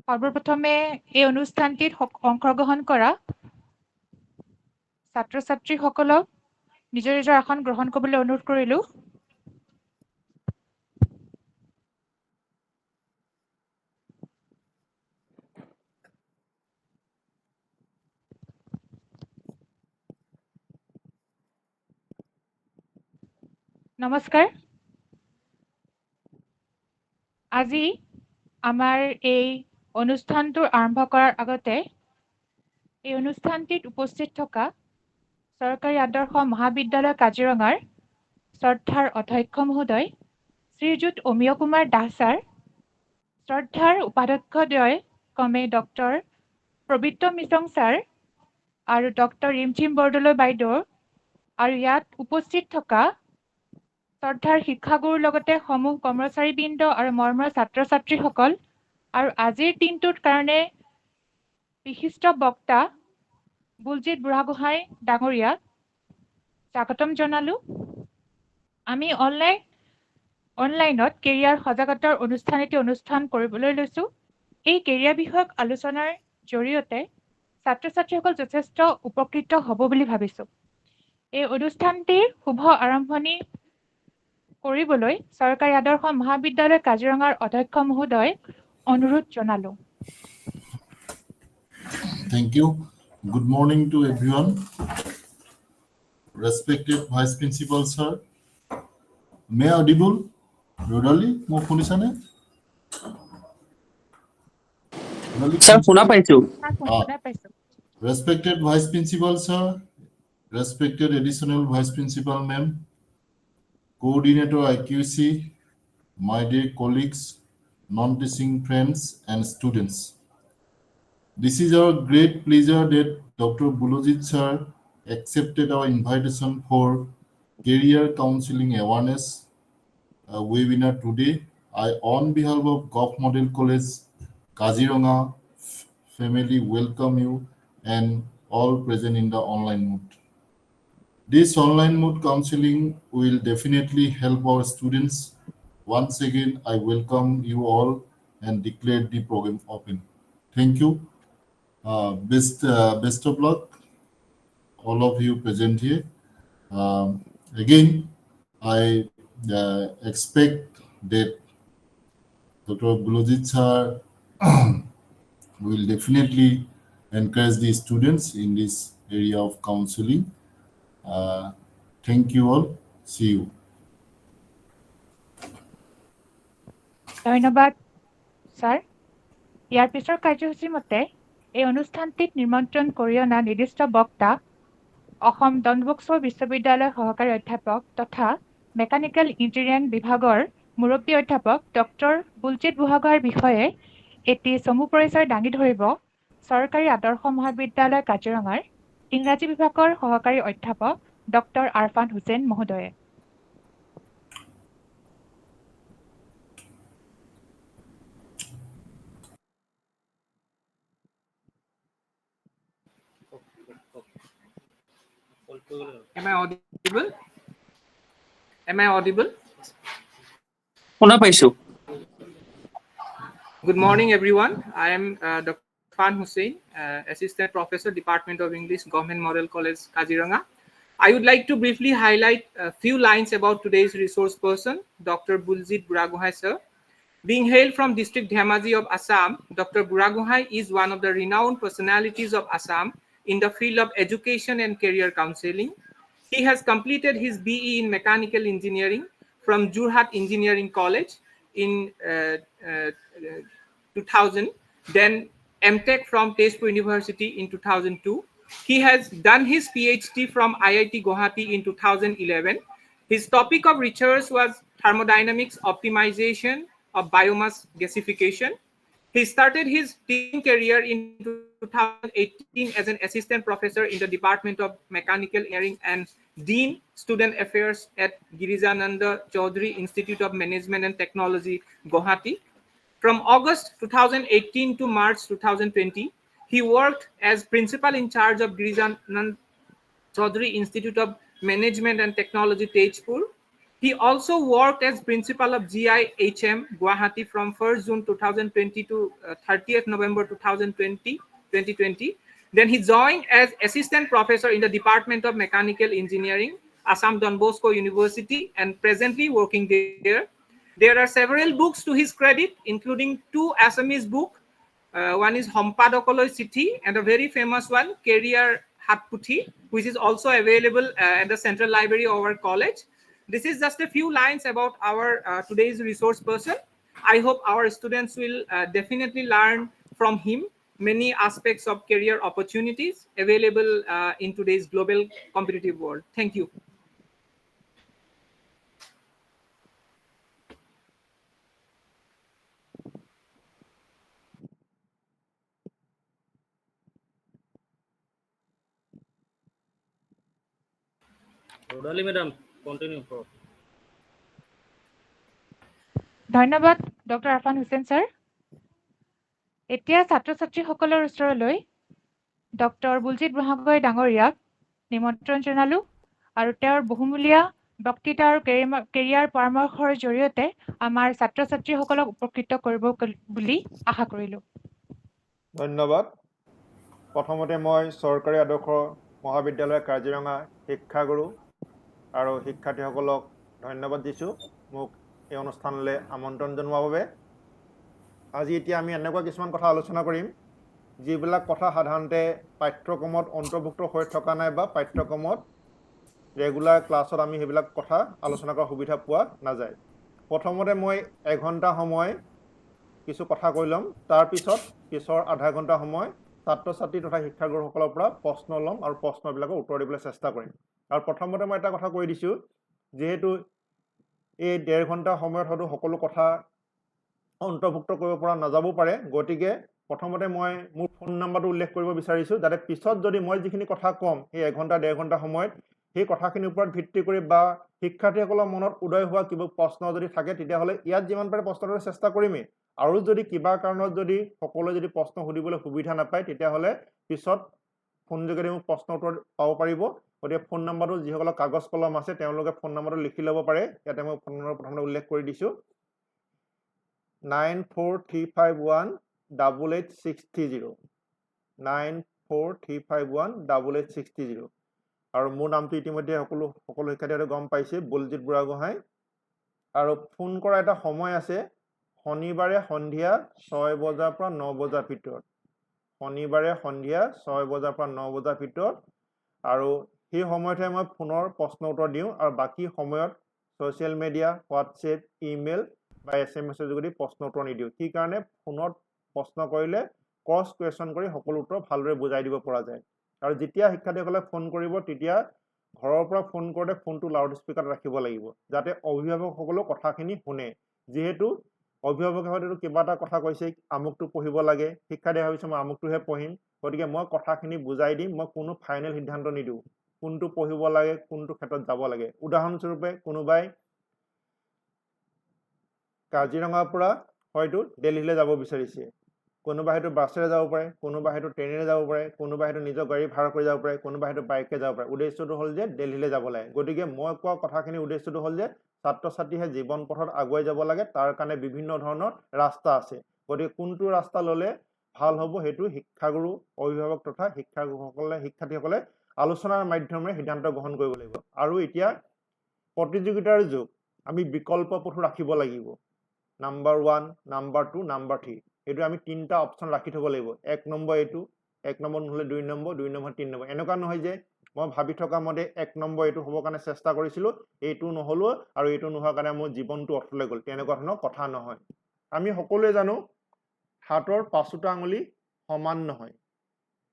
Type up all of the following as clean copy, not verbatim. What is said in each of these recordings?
সৰ্বপ্ৰথমে এই অনুষ্ঠানটিত অংশগ্ৰহণ কৰা ছাত্ৰ-ছাত্ৰীসকলক নিজৰ নিজৰ আসন গ্ৰহণ কৰিবলৈ অনুৰোধ কৰিলো। নমস্কাৰ। আজি আমাৰ এই অনুষ্ঠানটো আৰম্ভ কৰাৰ আগতে এই অনুষ্ঠানটিত উপস্থিত থকা চৰকাৰী আদৰ্শ মহাবিদ্যালয় কাজিৰঙাৰ শ্ৰদ্ধাৰ অধ্যক্ষ মহোদয় শ্ৰীযুত অমীয় কুমাৰ দাস ছাৰ, শ্ৰদ্ধাৰ উপাধ্যক্ষদ্বয় ক্ৰমে ডক্টৰ প্ৰবৃত্ত মিশ্ৰং ছাৰ আৰু ডক্টৰ ৰিমঝিম বৰদলৈ বাইদেউ আৰু ইয়াত উপস্থিত থকা শ্ৰদ্ধাৰ শিক্ষাগুৰুৰ লগতে সমূহ কৰ্মচাৰীবৃন্দ আৰু মৰমৰ ছাত্ৰ-ছাত্ৰীসকল আৰু আজিৰ দিনটোৰ কাৰণে বিশিষ্ট বক্তা বুলজিৎ বুঢ়াগোহাঁই ডাঙৰীয়াক স্বাগতম জনালো। আমি অনলাইনত কেৰিয়াৰ সজাগতাৰ অনুষ্ঠান কৰিবলৈ লৈছো। এই কেৰিয়াৰ বিষয়ক আলোচনাৰ জৰিয়তে ছাত্ৰ-ছাত্ৰীসকল যথেষ্ট উপকৃত হ'ব বুলি ভাবিছো। এই অনুষ্ঠানটিৰ শুভ আৰম্ভণি কৰিবলৈ চৰকাৰী আদৰ্শ মহাবিদ্যালয় কাজিৰঙাৰ অধ্যক্ষ মহোদয় অনুৰোধ জনালো। Thank you. Good morning to everyone. Respected Vice Principal Sir. May I audible? Rodali, mo শুনিছানে? Sir, শুনা পাইছো। Respected Vice Principal Sir, respected Additional Vice Principal Ma'am, Coordinator IQC, my dear colleagues, non-teaching friends and students. This is our great pleasure that Dr. Bulojit sir accepted our invitation for Career Counseling Awareness webinar today. I, on behalf of Gulf Model College, Kaziranga family, welcome you and all present in the online mode. This online mode counseling will definitely help our students. Once again, I welcome you all and declare the program open. Thank you. Best of luck, all of you present here. Again, I expect that Dr. Bulojit sir will definitely encourage the students in this area of counseling. Thank you all. See you. ধন্যবাদ sir. ইয়াৰ পিছৰ কাৰ্যসূচীৰ মতে এই অনুষ্ঠানটিত নিমন্ত্ৰণ কৰি অনা নিৰ্দিষ্ট বক্তা অসম ডন বস্কো বিশ্ববিদ্যালয়ৰ সহকাৰী অধ্যাপক তথা মেকানিকেল ইঞ্জিনিয়াৰিং বিভাগৰ মুৰব্বী অধ্যাপক ডক্টৰ বুলজিৎ বুঢ়াগোহাঁইৰ বিষয়ে এটি চমু পৰিচয় দাঙি ধৰিব চৰকাৰী আদৰ্শ মহাবিদ্যালয় কাজিৰঙাৰ ইংৰাজী বিভাগৰ সহকাৰী অধ্যাপক ডক্টৰ আৰফান হুছেইন মহোদয়ে। Am I audible? Am I audible? শুনা পাইছো। Good morning, everyone. I am Dr. Arfan Hussain, Assistant Professor, Department of English, Government Model College, Kaziranga. I would like to briefly highlight a few lines about today's resource person, Dr. Buljit Buঢ়াগোহাঁই sir. Being hailed from District Dhemaji of Assam, Dr. Buঢ়াগোহাঁই is one of the renowned personalities of Assam in the field of education and career counseling. He has completed his BE in Mechanical Engineering from Jorhat Engineering College in 2000, then MTech from Tezpur University in 2002. He has done his PhD from IIT Guwahati in 2011. His topic of research was thermodynamics optimization of biomass gasification. He started his teaching career in 2018 as an assistant professor in the Department of Mechanical Engineering and Dean Student Affairs at Girijananda Chaudhary Institute of Management and Technology, Guwahati. From August 2018 to March 2020, he worked as principal in charge of Girijananda Chaudhary Institute of Management and Technology, Tezpur. He also worked as principal of GIHM Guwahati from 1st June 2020 to 30th November 2020. Then he joined as assistant professor in the Department of Mechanical Engineering, Assam Don Bosco University, and presently working there. There are several books to his credit, including 2 Assamese books. One is Hompadokoloy City and a very famous one, Career Hatputhi, which is also available at the Central Library of our college. This is just a few lines about our today's resource person. I hope our students will definitely learn from him many aspects of career opportunities available in today's global competitive world. Thank you. Rodali madam, continue. ধন্যবাদ doctor Arfan Hussain sir. এতিয়া ছাত্ৰ ছাত্ৰীসকলৰ ওচৰলৈ doctor Buljit Burhagohain ডাঙৰীয়াক নিমন্ত্ৰণ জনালো আৰু তেওঁৰ বহুমূলীয়া বক্তৃতা আৰু কেৰিয়াৰ পৰামৰ্শৰ জৰিয়তে আমাৰ ছাত্ৰ ছাত্ৰীসকলক উপকৃত কৰিব বুলি আশা কৰিলো। ধন্যবাদ। প্ৰথমতে মই চৰকাৰী আদৰ্শ মহাবিদ্যালয় কাজিৰঙা শিক্ষাগুৰু আৰু শিক্ষাৰ্থীসকলক ধন্যবাদ দিছোঁ মোক এই অনুষ্ঠানলৈ আমন্ত্ৰণ জনোৱাৰ বাবে। আজি এতিয়া আমি এনেকুৱা কিছুমান কথা আলোচনা কৰিম যিবিলাক কথা সাধাৰণতে পাঠ্যক্ৰমত অন্তৰ্ভুক্ত হৈ থকা নাই বা পাঠ্যক্ৰমত ৰেগুলাৰ ক্লাছত আমি সেইবিলাক কথা আলোচনা কৰাৰ সুবিধা পোৱা নাযায়। প্ৰথমতে মই 1 ঘণ্টা সময় কিছু কথা কৈ ল'ম, তাৰপিছৰ আধা ঘণ্টা সময় ছাত্ৰ ছাত্ৰী তথা শিক্ষাগুৰুসকলৰ পৰা প্ৰশ্ন ল'ম আৰু প্ৰশ্নবিলাকৰ উত্তৰ দিবলৈ চেষ্টা কৰিম। আৰু প্ৰথমতে মই এটা কথা কৈ দিছোঁ, যিহেতু এই 1.5 ঘণ্টা সময়ত হয়তো সকলো কথা অন্তৰ্ভুক্ত কৰিব পৰা নাযাবও পাৰে, গতিকে প্ৰথমতে মই মোৰ ফোন নম্বৰটো উল্লেখ কৰিব বিচাৰিছোঁ, যাতে পিছত যদি মই যিখিনি কথা ক'ম সেই 1 ঘণ্টা 1.5 ঘণ্টা সময়ত সেই কথাখিনিৰ ওপৰত ভিত্তি কৰি বা শিক্ষাৰ্থীসকলৰ মনত উদয় হোৱা কিবা প্ৰশ্ন যদি থাকে তেতিয়াহ'লে ইয়াত যিমান পাৰে প্ৰশ্ন উত্তৰ চেষ্টা কৰিমেই। আৰু যদি কিবা কাৰণত যদি সকলোৱে যদি প্ৰশ্ন সুধিবলৈ সুবিধা নাপায় তেতিয়াহ'লে পিছত ফোন যোগেদি মোক প্ৰশ্ন উত্তৰ পাব পাৰিব। গতিকে ফোন নম্বৰটো যিসকলৰ কাগজ কলম আছে তেওঁলোকে ফোন নম্বৰটো লিখি ল'ব পাৰে। ইয়াতে মই ফোন নম্বৰ প্ৰথমতে উল্লেখ কৰি দিছোঁ, 9435188630 9435188630। আৰু মোৰ নামটো ইতিমধ্যে সকলো শিক্ষাৰ্থীয়ে গম পাইছে, বুলজিৎ বুঢ়াগোহাঁই। আৰু ফোন কৰা এটা সময় আছে, শনিবাৰে সন্ধিয়া 6 বজাৰ পৰা 9 বজাৰ ভিতৰত, শনিবাৰে সন্ধিয়া 6 বজাৰ পৰা 9 বজাৰ ভিতৰত। আৰু সেই সময়তহে মই ফোনৰ প্ৰশ্ন উত্তৰ দিওঁ আৰু বাকী সময়ত ছ'চিয়েল মিডিয়া, হোৱাটছএপ, ইমেইল বা SMS-ৰ যোগেদি প্ৰশ্ন উত্তৰ নিদিওঁ। কি কাৰণে? ফোনত প্ৰশ্ন কৰিলে ক্ৰছ কুৱেশ্যন কৰি সকলো উত্তৰ ভালদৰে বুজাই দিব পৰা যায়। আৰু যেতিয়া শিক্ষাৰ্থীসকলে ফোন কৰিব তেতিয়া ঘৰৰ পৰা ফোন কৰোঁতে ফোনটো লাউড স্পীকাৰত ৰাখিব লাগিব, যাতে অভিভাৱকসকলেও কথাখিনি শুনে। যিহেতু অভিভাৱকে হয়তো কিবা এটা কথা কৈছে, আমুকটো পঢ়িব লাগে, শিক্ষাৰ্থীয়ে ভাবিছে মই আমুকটোহে পঢ়িম, গতিকে মই কথাখিনি বুজাই দিম, মই কোনো ফাইনেল সিদ্ধান্ত নিদিওঁ কোনটো পঢ়িব লাগে, কোনটো ক্ষেত্ৰত যাব লাগে। উদাহৰণস্বৰূপে কোনোবাই কাজিৰঙাৰ পৰা হয়তো দিল্লীলৈ যাব বিচাৰিছে, কোনোবাই হয়তো বাছেৰে যাব পাৰে, কোনোবাই হয়তো ট্ৰেইনেৰে যাব পাৰে, কোনোবাই হয়তো নিজৰ গাড়ী ভাড়া কৰি যাব পাৰে, কোনোবাই হয়তো বাইকে যাব পাৰে। উদ্দেশ্যটো হ'ল যে দিল্লীলৈ যাব লাগে। গতিকে মই কোৱা কথাখিনিৰ উদ্দেশ্যটো হ'ল যে ছাত্ৰ ছাত্ৰীহে জীৱন পথত আগুৱাই যাব লাগে, তাৰ কাৰণে বিভিন্ন ধৰণৰ ৰাস্তা আছে। গতিকে কোনটো ৰাস্তা ল'লে ভাল হ'ব সেইটো শিক্ষাগুৰু, অভিভাৱক তথা শিক্ষাৰ্থীসকলে আলোচনাৰ মাধ্যমেৰে সিদ্ধান্ত গ্ৰহণ কৰিব লাগিব। আৰু এতিয়া প্ৰতিযোগিতাৰ যুগ, আমি বিকল্প পথো ৰাখিব লাগিব। নাম্বাৰ 1, নাম্বাৰ 2, নাম্বাৰ 3, এইটো আমি 3টা অপশ্যন ৰাখি থ'ব লাগিব। 1 নম্বৰ এইটো, 1 নম্বৰ নহ'লে 2 নম্বৰ, 2 নম্বৰ 3 নম্বৰ। এনেকুৱা নহয় যে মই ভাবি থকা মতে 1 নম্বৰ এইটো হ'বৰ কাৰণে চেষ্টা কৰিছিলোঁ, এইটো নহ'লো আৰু এইটো নোহোৱাৰ কাৰণে মোৰ জীৱনটো অথলে গ'ল, তেনেকুৱা ধৰণৰ কথা নহয়। আমি সকলোৱে জানো হাতৰ 5টা আঙুলি সমান নহয়,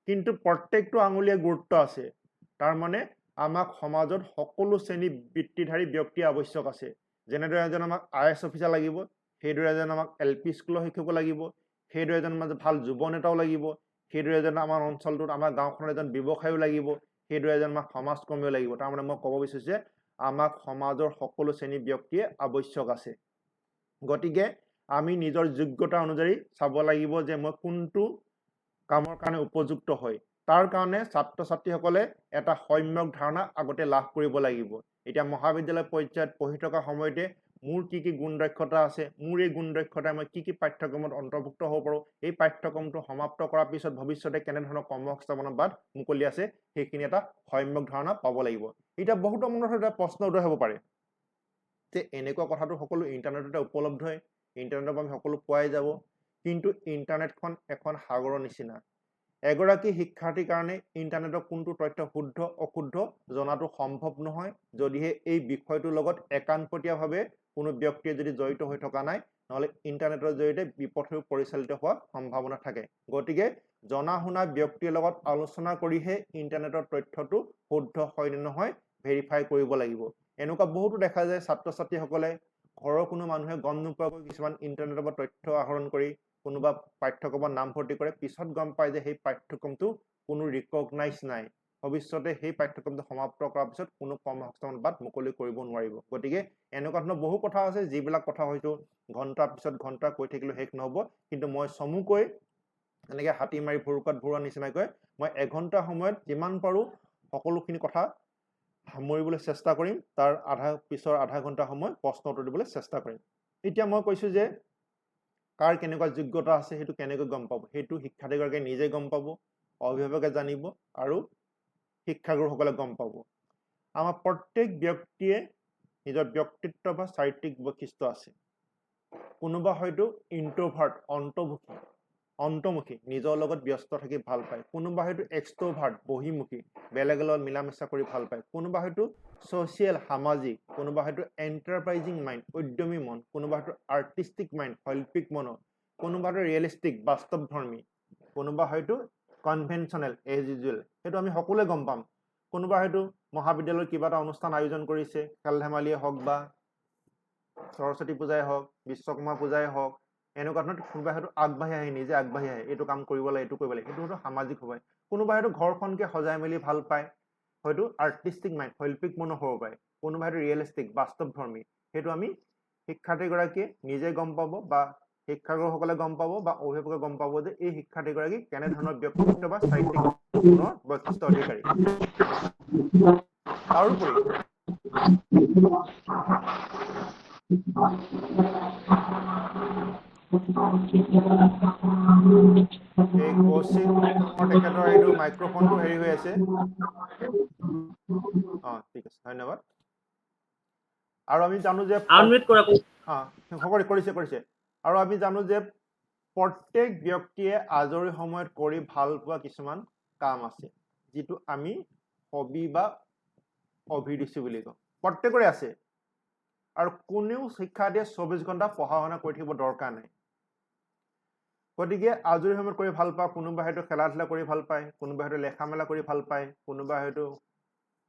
কিন্তু প্ৰত্যেকটো আঙুলিয়ে গুৰুত্ব আছে। তাৰমানে আমাক সমাজত সকলো শ্ৰেণী বৃত্তিধাৰী ব্যক্তি আৱশ্যক আছে। যেনেদৰে এজন আমাক IAS অফিচাৰ লাগিব, সেইদৰে এজন আমাক LP স্কুলৰ শিক্ষক লাগিব, সেইদৰে এজন ভাল যুৱ নেতাও লাগিব, সেইদৰে এজন আমাৰ অঞ্চলটোত আমাৰ গাঁওখনৰ এজন ব্যৱসায়ীও লাগিব, সেইদৰে এজন আমাক সমাজকৰ্মীও লাগিব। তাৰমানে মই ক'ব বিচাৰিছোঁ যে আমাক সমাজৰ সকলো শ্ৰেণী ব্যক্তিয়ে আৱশ্যক আছে। গতিকে আমি নিজৰ যোগ্যতা অনুযায়ী চাব লাগিব যে মই কোনটো কামৰ কাৰণে উপযুক্ত হয়, তাৰ কাৰণে ছাত্ৰ ছাত্ৰীসকলে এটা সম্যক ধাৰণা আগতে লাভ কৰিব লাগিব এতিয়া মহাবিদ্যালয় পৰ্যায়ত পঢ়ি থকা সময়তে মোৰ কি গুণ দক্ষতা আছে মোৰ এই গুণ দক্ষতা মই কি পাঠ্যক্ৰমত অন্তৰ্ভুক্ত হ'ব পাৰো এই পাঠ্যক্ৰমটো সমাপ্ত কৰাৰ পিছত ভৱিষ্যতে কেনে ধৰণৰ কৰ্মসংস্থাপনৰ বাট মুকলি আছে সেইখিনি এটা সম্যক ধাৰণা পাব লাগিব এটা বহুত মনত এটা প্ৰশ্ন উদয় হ'ব পাৰে যে এনেকুৱা কথাটো সকলো ইন্টাৰনেটতে উপলব্ধ হয় ইন্টাৰনেটৰ পৰা সকলো পোৱাই যাব কিন্তু ইন্টাৰনেটখন এখন সাগৰৰ নিচিনা এগৰাকী শিক্ষাৰ্থীৰ কাৰণে ইন্টাৰনেটৰ কোনটো তথ্য শুদ্ধ অশুদ্ধ জনাটো সম্ভৱ নহয় যদিহে এই বিষয়টোৰ লগত একান্তপতীয়াভাৱে কোনো ব্যক্তিয়ে যদি জড়িত হৈ থকা নাই নহলে ইন্টাৰনেটৰ জৰিয়তে বিপথেও পৰিচালিত হোৱাৰ সম্ভাৱনা থাকে গতিকে জনা শুনা ব্যক্তিৰ লগত আলোচনা কৰিহে ইন্টাৰনেটৰ তথ্যটো শুদ্ধ হয় নে নহয় ভেৰিফাই কৰিব লাগিব এনেকুৱা বহুতো দেখা যায় ছাত্ৰ ছাত্ৰীসকলে ঘৰৰ কোনো মানুহে গম নোপোৱাকৈ কিছুমান ইন্টাৰনেটৰ পৰা তথ্য আহৰণ কৰি কোনোবা পাঠ্যক্ৰমত নাম ভৰ্তি কৰে পিছত গম পায় যে সেই পাঠ্যক্ৰমটো কোনো ৰিকগনাইজ নাই ভৱিষ্যতে সেই পাঠ্যক্ৰমটো সমাপ্ত কৰাৰ পিছত কোনো কৰ্মসংস্থাপন বাদ মুকলি কৰিব নোৱাৰিব গতিকে এনেকুৱা ধৰণৰ বহু কথা আছে যিবিলাক কথা হয়তো ঘণ্টাৰ পিছত ঘণ্টা কৈ থাকিলে শেষ নহব কিন্তু মই চমুকৈ এনেকৈ হাতী মাৰি ভুৰুকাত ভৰোৱা নিচিনাকৈ মই এঘণ্টা সময়ত যিমান পাৰো সকলোখিনি কথা সামৰিবলৈ চেষ্টা কৰিম তাৰ পিছৰ আধা ঘণ্টা সময় প্ৰশ্ন উত্তৰ দিবলৈ চেষ্টা কৰিম এতিয়া মই কৈছো যে কাৰ কেনেকুৱা যোগ্যতা আছে সেইটো কেনেকৈ গম পাব সেইটো শিক্ষাৰ্থীগৰাকীয়ে নিজে গম পাব অভিভাৱকে জানিব আৰু শিক্ষাগুৰুসকলে গম পাব আমাৰ প্ৰত্যেক ব্যক্তিয়ে নিজৰ ব্যক্তিত্ব বা চাৰিত্ৰিক বৈশিষ্ট্য আছে কোনোবা হয়তো ইন্ট্ৰোভাৰ্ট অন্তৰ্মুখী নিজৰ লগত ব্যস্ত থাকি ভাল পায় কোনোবা হয়তো এক্সট্ৰোভাৰ্ট বহিমুখী বেলেগৰ লগত মিলামিছা কৰি ভাল পায় কোনোবা হয়তো সোশিয়েল সামাজিক কোনোবা হয়তো এন্টাৰপ্ৰাইজিং মাইণ্ড উদ্যমী মন কোনোবা হয়তো আৰ্টিষ্টিক মাইণ্ড শৈল্পিক মন কোনোবা হয়তো ৰিয়েলিষ্টিক বাস্তৱধৰ্মী কোনোবা হয়তো কনভেনচনেল এজ ইউজুৱেল সেইটো আমি সকলোৱে গম পাম কোনোবা হয়তো মহাবিদ্যালয়ৰ কিবা এটা অনুষ্ঠান আয়োজন কৰিছে খেল ধেমালিয়ে হওক বা সৰস্বতী পূজাই হওক বিশ্বকৰ্মা পূজাই হওক এনেকুৱা ধৰণৰ কোনোবা হয়তো আগবাঢ়ি আহে নিজে আগবাঢ়ি আহে এইটো কাম কৰিব লাগে এইটো কৰিব লাগে সেইটো হয়তো সামাজিক হ'ব কোনোবা হয়তো ঘৰখনকে সজাই মেলি ভাল পায় হয়তো আৰ্টিষ্টিক মাইণ্ড শৈল্পিক মনো হ'ব পাৰে কোনোবা হয়তো ৰিয়েলিষ্টিক বাস্তৱধৰ্মী সেইটো আমি শিক্ষাৰ্থীগৰাকীয়ে নিজে গম পাব বা শিক্ষাগুৰুসকলে গম পাব বা অভিভাৱকে গম পাব যে এই শিক্ষাৰ্থীগৰাকী কেনেধৰণৰ ব্যক্তিত্ব বা চাৰিত্ৰিক গুণৰ বৈশিষ্ট্য অধিকাৰী তাৰোপৰি এই কৌশিক তেখেতৰ এইটো মাইক্ৰফোনটো হেৰি হৈ আছে ঠিক আছে ধন্যবাদ আৰু আমি জানো যে আনমিউট কৰা কৰিছে আৰু আমি জানো যে প্ৰত্যেক ব্যক্তিয়ে আজৰি সময়ত কৰি ভাল পোৱা কিছুমান কাম আছে যিটো আমি হবি বা অভিৰুচি বুলি কওঁ প্ৰত্যেকৰে আছে আৰু কোনেও শিক্ষাৰ্থীয়ে 24 ঘণ্টা পঢ়া শুনা কৰি থাকিব দৰকাৰ নাই গতিকে আজৰি সময়ত কৰি ভাল পায় কোনোবা হয়তো খেলা ধূলা কৰি ভাল পায় কোনোবা হয়তো লেখা মেলা কৰি ভাল পায় কোনোবা হয়তো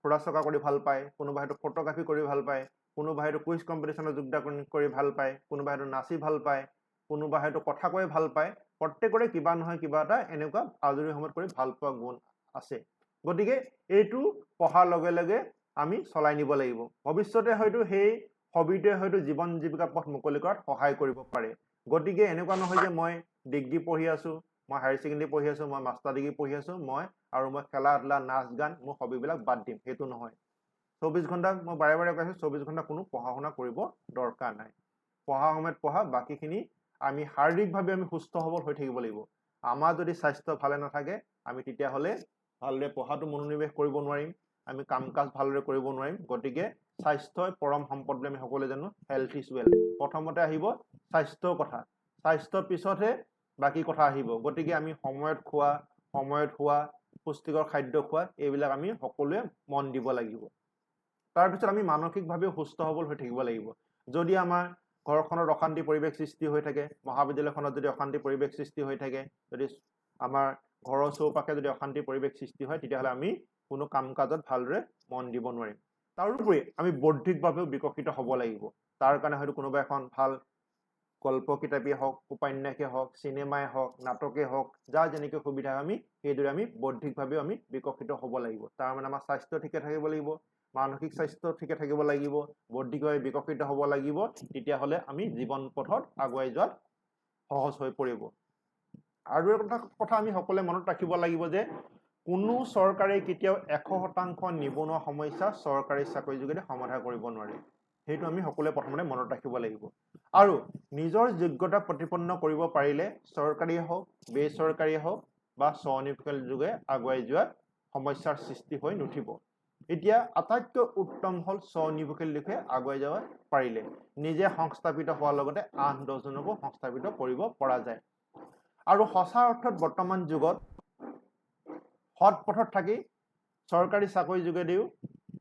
ফুৰা চকা কৰি ভাল পায় কোনোবা হয়তো ফটোগ্ৰাফী কৰি ভাল পায় কোনোবা হয়তো কুইজ কম্পিটিশ্যনত যোগদান কৰি ভাল পায় কোনোবা হয়তো নাচি ভাল পায় কোনোবা হয়তো কথা কৈ ভাল পায় প্ৰত্যেকৰে কিবা নহয় কিবা এটা এনেকুৱা আজৰি সময়ত কৰি ভাল পোৱা গুণ আছে গতিকে এইটো পঢ়াৰ লগে লগে আমি চলাই নিব লাগিব ভৱিষ্যতে হয়তো সেই হবিটোৱে হয়তো জীৱন জীৱিকা পথ মুকলি কৰাত সহায় কৰিব পাৰে গতিকে এনেকুৱা নহয় যে মই ডিগ্ৰী পঢ়ি আছো মই হায়াৰ ছেকেণ্ডাৰী পঢ়ি আছো মই মাষ্টাৰ ডিগ্ৰী পঢ়ি আছো মই খেলা ধূলা নাচ গান মোৰ হবিবিলাক বাদ দিম সেইটো নহয় 24 ঘণ্টা মই বাৰে বাৰে কৈছো 24 ঘণ্টা কোনো পঢ়া শুনা কৰিব দৰকাৰ নাই পঢ়া সময়ত পঢ়া বাকিখিনি আমি শাৰীৰিকভাৱে আমি সুস্থ সবল হৈ থাকিব লাগিব আমাৰ যদি স্বাস্থ্য ভালে নাথাকে আমি তেতিয়াহ'লে ভালদৰে পঢ়াটো মনোনিৱেশ কৰিব নোৱাৰিম আমি কাম কাজ ভালদৰে কৰিব নোৱাৰিম গতিকে স্বাস্থ্যই পৰম সম্পদ বুলি আমি সকলোৱে জানো হেল্থ ইজ ৱেল প্ৰথমতে আহিব স্বাস্থ্যৰ কথা স্বাস্থ্যৰ পিছতহে বাকি কথা আহিব গতিকে আমি সময়ত খোৱা সময়ত খোৱা পুষ্টিকৰ খাদ্য খোৱা এইবিলাক আমি সকলোৱে মন দিব লাগিব তাৰপিছত আমি মানসিকভাৱে সুস্থ সবল হৈ থাকিব লাগিব যদি আমাৰ ঘৰখনত অশান্তি পৰিৱেশ সৃষ্টি হৈ থাকে মহাবিদ্যালয়খনত যদি অশান্তি পৰিৱেশ সৃষ্টি হৈ থাকে যদি আমাৰ ঘৰৰ চৌপাশে যদি অশান্তি পৰিৱেশ সৃষ্টি হয় তেতিয়াহ'লে আমি কোনো কাম কাজত ভালদৰে মন দিব নোৱাৰিম তাৰোপৰি আমি বৌদ্ধিকভাৱেও বিকশিত হ'ব লাগিব তাৰ কাৰণে হয়তো কোনোবা এখন ভাল গল্প কিতাপেই হওক উপন্যাসেই হওক চিনেমাই হওক নাটকেই হওক যাৰ যেনেকৈ সুবিধা আমি সেইদৰে আমি বৌদ্ধিকভাৱেও আমি বিকশিত হ'ব লাগিব তাৰ মানে আমাৰ স্বাস্থ্য ঠিকে থাকিব লাগিব মানসিক স্বাস্থ্য ঠিকে থাকিব লাগিব বৌদ্ধিকভাৱে বিকশিত হ'ব লাগিব তেতিয়াহ'লে আমি জীৱন পথত আগুৱাই যোৱাত সহজ হৈ পৰিব আৰু এটা কথা আমি সকলোৱে মনত ৰাখিব লাগিব যে কোনো চৰকাৰে কেতিয়াও 100% নিবনুৱা সমস্যা চৰকাৰী চাকৰি যোগেদি সমাধান কৰিব নোৱাৰে সেইটো আমি সকলোৱে প্ৰথমতে মনত ৰাখিব লাগিব আৰু নিজৰ যোগ্যতা প্ৰতিপন্ন কৰিব পাৰিলে চৰকাৰীয়ে হওক বেচৰকাৰীয়ে হওক বা স্বনিয়োজিত যোগে আগুৱাই যোৱা সমস্যাৰ সৃষ্টি হৈ নুঠিব এতিয়া আটাইতকৈ উত্তম হল স্বনিয়োজিত লোকে আগুৱাই যাব পাৰিলে নিজে সংস্থাপিত হোৱাৰ লগতে 8-10 জনকো সংস্থাপিত কৰিব পৰা যায় আৰু সঁচা অৰ্থত বৰ্তমান যুগত হট পথত থাকি চৰকাৰী চাকৰি যোগেদিও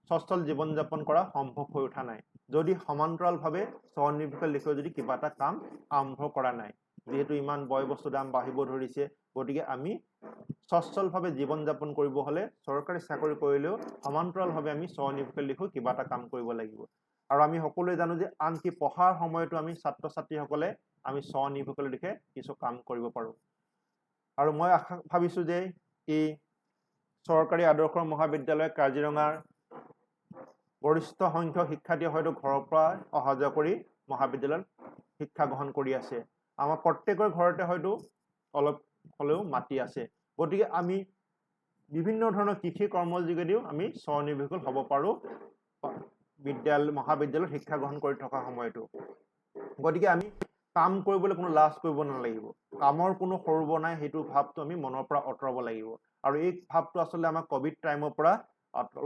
সচ্ছল জীৱন যাপন কৰা সম্ভৱ হৈ উঠা নাই যদি সমান্তৰালভাৱে স্বনিয়োজিত লোকে যদি কিবা এটা কাম আৰম্ভ কৰা নাই যেহেতু ইমান বয় বস্তু দাম বাঢ়িব ধৰিছে গতিকে আমি সচ্ছলভাৱে জীৱন যাপন কৰিব হলে চৰকাৰী চাকৰি কৰিলেও সমান্তৰালভাৱে আমি স্বনিয়োজিত লোকে কিবা এটা কাম কৰিব লাগিব আৰু আমি সকলোৱে জানো যে আনকি পঢ়াৰ সময়তো আমি ছাত্ৰ ছাত্ৰীসকলে আমি স্বনিয়োজিত লোকে কিছু কাম কৰিব পাৰো আৰু মই আশা ভাবিছো যে এই চৰকাৰী আদৰ্শ মহাবিদ্যালয় কাজিৰঙাৰ গৰিষ্ঠ সংখ্যক শিক্ষাৰ্থী হয়তো ঘৰৰ পৰা অহা যোৱা কৰি মহাবিদ্যালয়ত শিক্ষা গ্ৰহণ কৰি আছে আমাৰ প্ৰত্যেকৰ ঘৰতে হয়তো অলপ হলেও মাটি আছে গতিকে আমি বিভিন্ন ধৰণৰ কৃষি কৰ্মৰ যোগেদিও আমি স্বনিৰ্ভৰশীল হ'ব পাৰো মহাবিদ্যালয়ত শিক্ষা গ্ৰহণ কৰি থকা সময়তো গতিকে আমি কাম কৰিবলৈ কোনো লাজ কৰিব নালাগিব কামৰ কোনো সৰ্ব নাই সেইটো ভাৱটো আমি মনৰ পৰা আঁতৰাব লাগিব আৰু এই ভাৱটো আচলতে আমাৰ কোভিড টাইমৰ পৰা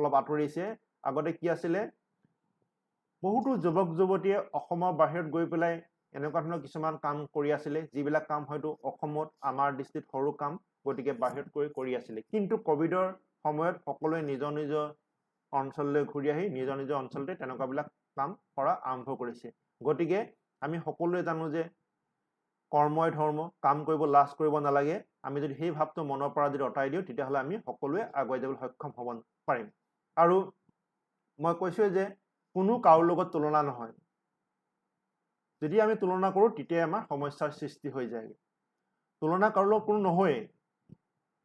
অলপ আঁতৰিছে আগতে কি আছিলে বহুতো যুৱক যুৱতীয়ে অসমৰ বাহিৰত গৈ পেলাই এনেকুৱা ধৰণৰ কিছুমান কাম কৰি আছিলে যিবিলাক কাম হয়তো অসমত আমাৰ দৃষ্টিত সৰু কাম গতিকে বাহিৰত কৰি আছিলে কিন্তু কোভিডৰ সময়ত সকলোৱে নিজৰ নিজৰ অঞ্চললৈ ঘূৰি আহি নিজৰ নিজৰ অঞ্চলতে তেনেকুৱাবিলাক কাম কৰা আৰম্ভ কৰিছে গতিকে আমি সকলোৱে জানো যে কৰ্মই ধৰ্ম কাম কৰিব লাজ কৰিব নালাগে আমি যদি সেই ভাৱটো মনৰ পৰা যদি অঁতাই দিওঁ তেতিয়াহ'লে আমি সকলোৱে আগুৱাই যাবলৈ সক্ষম হ'ব পাৰিম আৰু মই কৈছোঁ যে কোনো কাৰো লগত তুলনা নহয় যদি আমি তুলনা কৰোঁ তেতিয়া আমাৰ সমস্যাৰ সৃষ্টি হৈ যায় তুলনা কাৰো লগত কোনো নহয়েই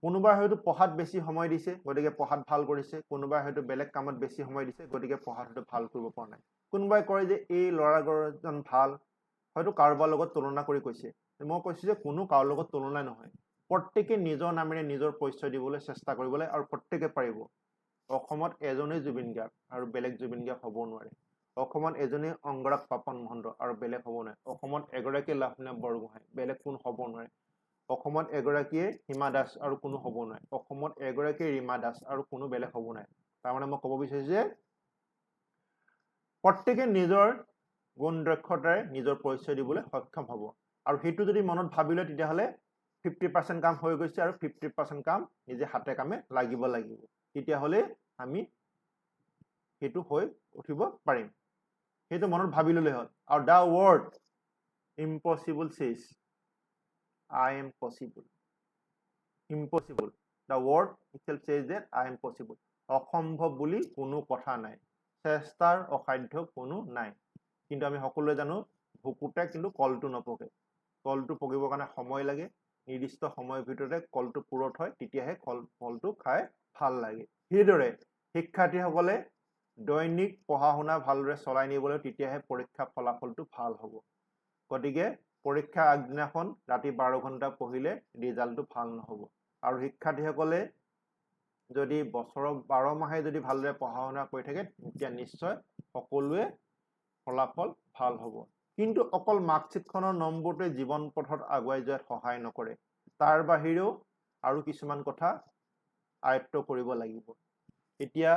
কোনোবাই হয়তো পঢ়াত বেছি সময় দিছে গতিকে পঢ়াত ভাল কৰিছে কোনোবাই হয়তো বেলেগ কামত বেছি সময় দিছে গতিকে পঢ়াত ভাল কৰিব পৰা নাই কোনোবাই কয় যে এই ল'ৰাজন ভাল হয়তো কাৰোবাৰ লগত তুলনা কৰি কৈছে মই কৈছোঁ যে কোনো কাৰো লগত তুলনা নহয় প্ৰত্যেকে নিজৰ নামেৰে নিজৰ পৰিচয় দিবলৈ চেষ্টা কৰিবলৈ আৰু প্ৰত্যেকে পাৰিব অসমত এজনেই জুবিন গাৰ্গ আৰু বেলেগ জুবিন গাৰ্গ হ'ব নোৱাৰে অসমত এজনেই অংগৰাগ পাপন মহন্ত আৰু বেলেগ হ'ব নোৱাৰে অসমত এগৰাকী লাভলীনা বৰগোহাঁই বেলেগ কোনো হ'ব নোৱাৰে অসমত এগৰাকীয়ে হিমা দাস আৰু কোনো হ'ব নোৱাৰে অসমত এগৰাকী ৰীমা দাস আৰু কোনো বেলেগ হ'ব নোৱাৰে তাৰমানে মই ক'ব বিচাৰিছোঁ যে প্ৰত্যেকে নিজৰ গুণ দক্ষতাৰে নিজৰ পৰিচয় দিবলৈ সক্ষম হ'ব আৰু সেইটো যদি মনত ভাবি লয় তেতিয়াহ'লে 50% কাম হৈ গৈছে আৰু 50% কাম নিজে হাতে কামে লাগিব তেতিয়াহ'লে আমি সেইটো হৈ উঠিব পাৰিম সেইটো মনত ভাবি ল'লে হ'ল আৰু দা ৱৰ্ড ইম্পচিবল চেজ I am possible. Impossible. The word itself says that I am possible. অসম্ভৱ বুলি কোনো কথা নাই চেষ্টাৰ অসাধ্য কোনো নাই কিন্তু আমি সকলোৱে জানো ভুকুতে কিন্তু কলটো নপকে কলটো পকিবৰ কাৰণে সময় লাগে নিৰ্দিষ্ট সময়ৰ ভিতৰতে কলটো পুৰত হয় তেতিয়াহে ফলটো খাই ভাল লাগে সেইদৰে শিক্ষাৰ্থীসকলে দৈনিক পঢ়া শুনা ভালদৰে চলাই নিবলৈ তেতিয়াহে পৰীক্ষা ফলাফলটো ভাল হ'ব গতিকে পৰীক্ষা আগদিনাখন ৰাতি 12 ঘণ্টা পঢ়িলে ৰিজাল্টটো ভাল নহ'ব আৰু শিক্ষাৰ্থীসকলে যদি বছৰৰ 12 মাহে যদি ভালদৰে পঢ়া শুনা কৰি থাকে তেতিয়া নিশ্চয় সকলোৱে ফলাফল ভাল হ'ব কিন্তু অকল মাৰ্কশ্বিটখনৰ নম্বৰটোৱে জীৱন পথত আগুৱাই যোৱাত সহায় নকৰে তাৰ বাহিৰেও আৰু কিছুমান কথা আয়ত্ব কৰিব লাগিব এতিয়া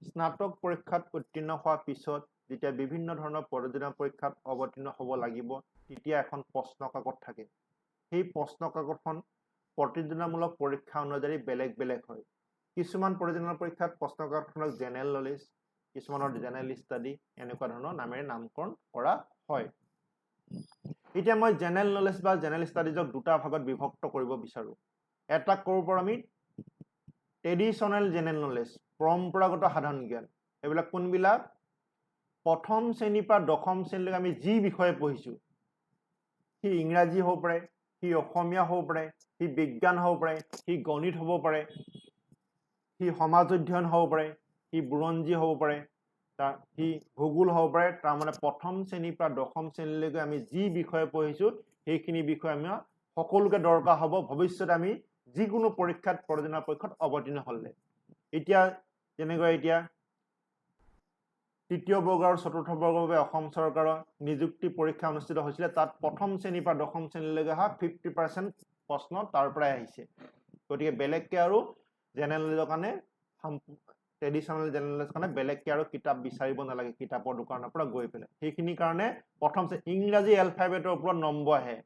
স্নাতক পৰীক্ষাত উত্তীৰ্ণ হোৱাৰ পিছত যেতিয়া বিভিন্ন ধৰণৰ প্ৰতিযোগিতা পৰীক্ষাত অৱতীৰ্ণ হ'ব লাগিব তেতিয়া এখন প্ৰশ্ন কাকত থাকে সেই প্ৰশ্ন কাকতখন প্ৰতিযোগিতামূলক পৰীক্ষা অনুযায়ী বেলেগ হয় কিছুমান প্ৰতিযোগিতা পৰীক্ষাত প্ৰশ্ন কাকতখনক জেনেৰেল নলেজ কিছুমানৰ জেনেৰেল ষ্টাডি এনেকুৱা ধৰণৰ নামেৰে নামকৰণ কৰা হয় এতিয়া মই জেনেৰেল নলেজ বা জেনেৰেল ষ্টাডিজক দুটা ভাগত বিভক্ত কৰিব বিচাৰো এটা কৰোঁ আমি ট্ৰেডিশ্যনেল জেনেৰেল নলেজ পৰম্পৰাগত সাধাৰণ জ্ঞান এইবিলাক কোনবিলাক প্ৰথম শ্ৰেণীৰ পৰা দশম শ্ৰেণীলৈকে আমি যি বিষয়ে পঢ়িছোঁ সি ইংৰাজী হ'ব পাৰে সি অসমীয়া হ'ব পাৰে সি বিজ্ঞান হ'ব পাৰে সি গণিত হ'ব পাৰে সি সমাজ অধ্যয়ন হ'ব পাৰে সি বুৰঞ্জী হ'ব পাৰে সি ভূগোল হ'ব পাৰে তাৰমানে প্ৰথম শ্ৰেণীৰ পৰা দশম শ্ৰেণীলৈকে আমি যি বিষয়ে পঢ়িছোঁ সেইখিনি বিষয়ে আমি সকলোকে দৰকাৰ হ'ব ভৱিষ্যতে আমি যিকোনো পৰীক্ষাত পৰ্যালোচনা পৰীক্ষাত অৱতীৰ্ণ হ'লে এতিয়া যেনেকৈ এতিয়া তৃতীয় বৰ্গ আৰু চতুৰ্থ বৰ্গৰ বাবে অসম চৰকাৰৰ নিযুক্তি পৰীক্ষা অনুষ্ঠিত হৈছিলে তাত প্ৰথম শ্ৰেণীৰ পৰা দশম শ্ৰেণীলৈকে অহা 50% প্ৰশ্ন তাৰ পৰাই আহিছে গতিকে বেলেগকে আৰু জেনেৰেল নলেজৰ কাৰণে ট্ৰেডিশ্যনেল জেনেৰেল নলেজৰ কাৰণে বেলেগকে আৰু কিতাপ বিচাৰিব নালাগে কিতাপৰ দোকানৰ পৰা গৈ পেলাই সেইখিনি কাৰণে প্ৰথম ইংৰাজী এলফাবেটৰ ওপৰত নম্বৰ আহে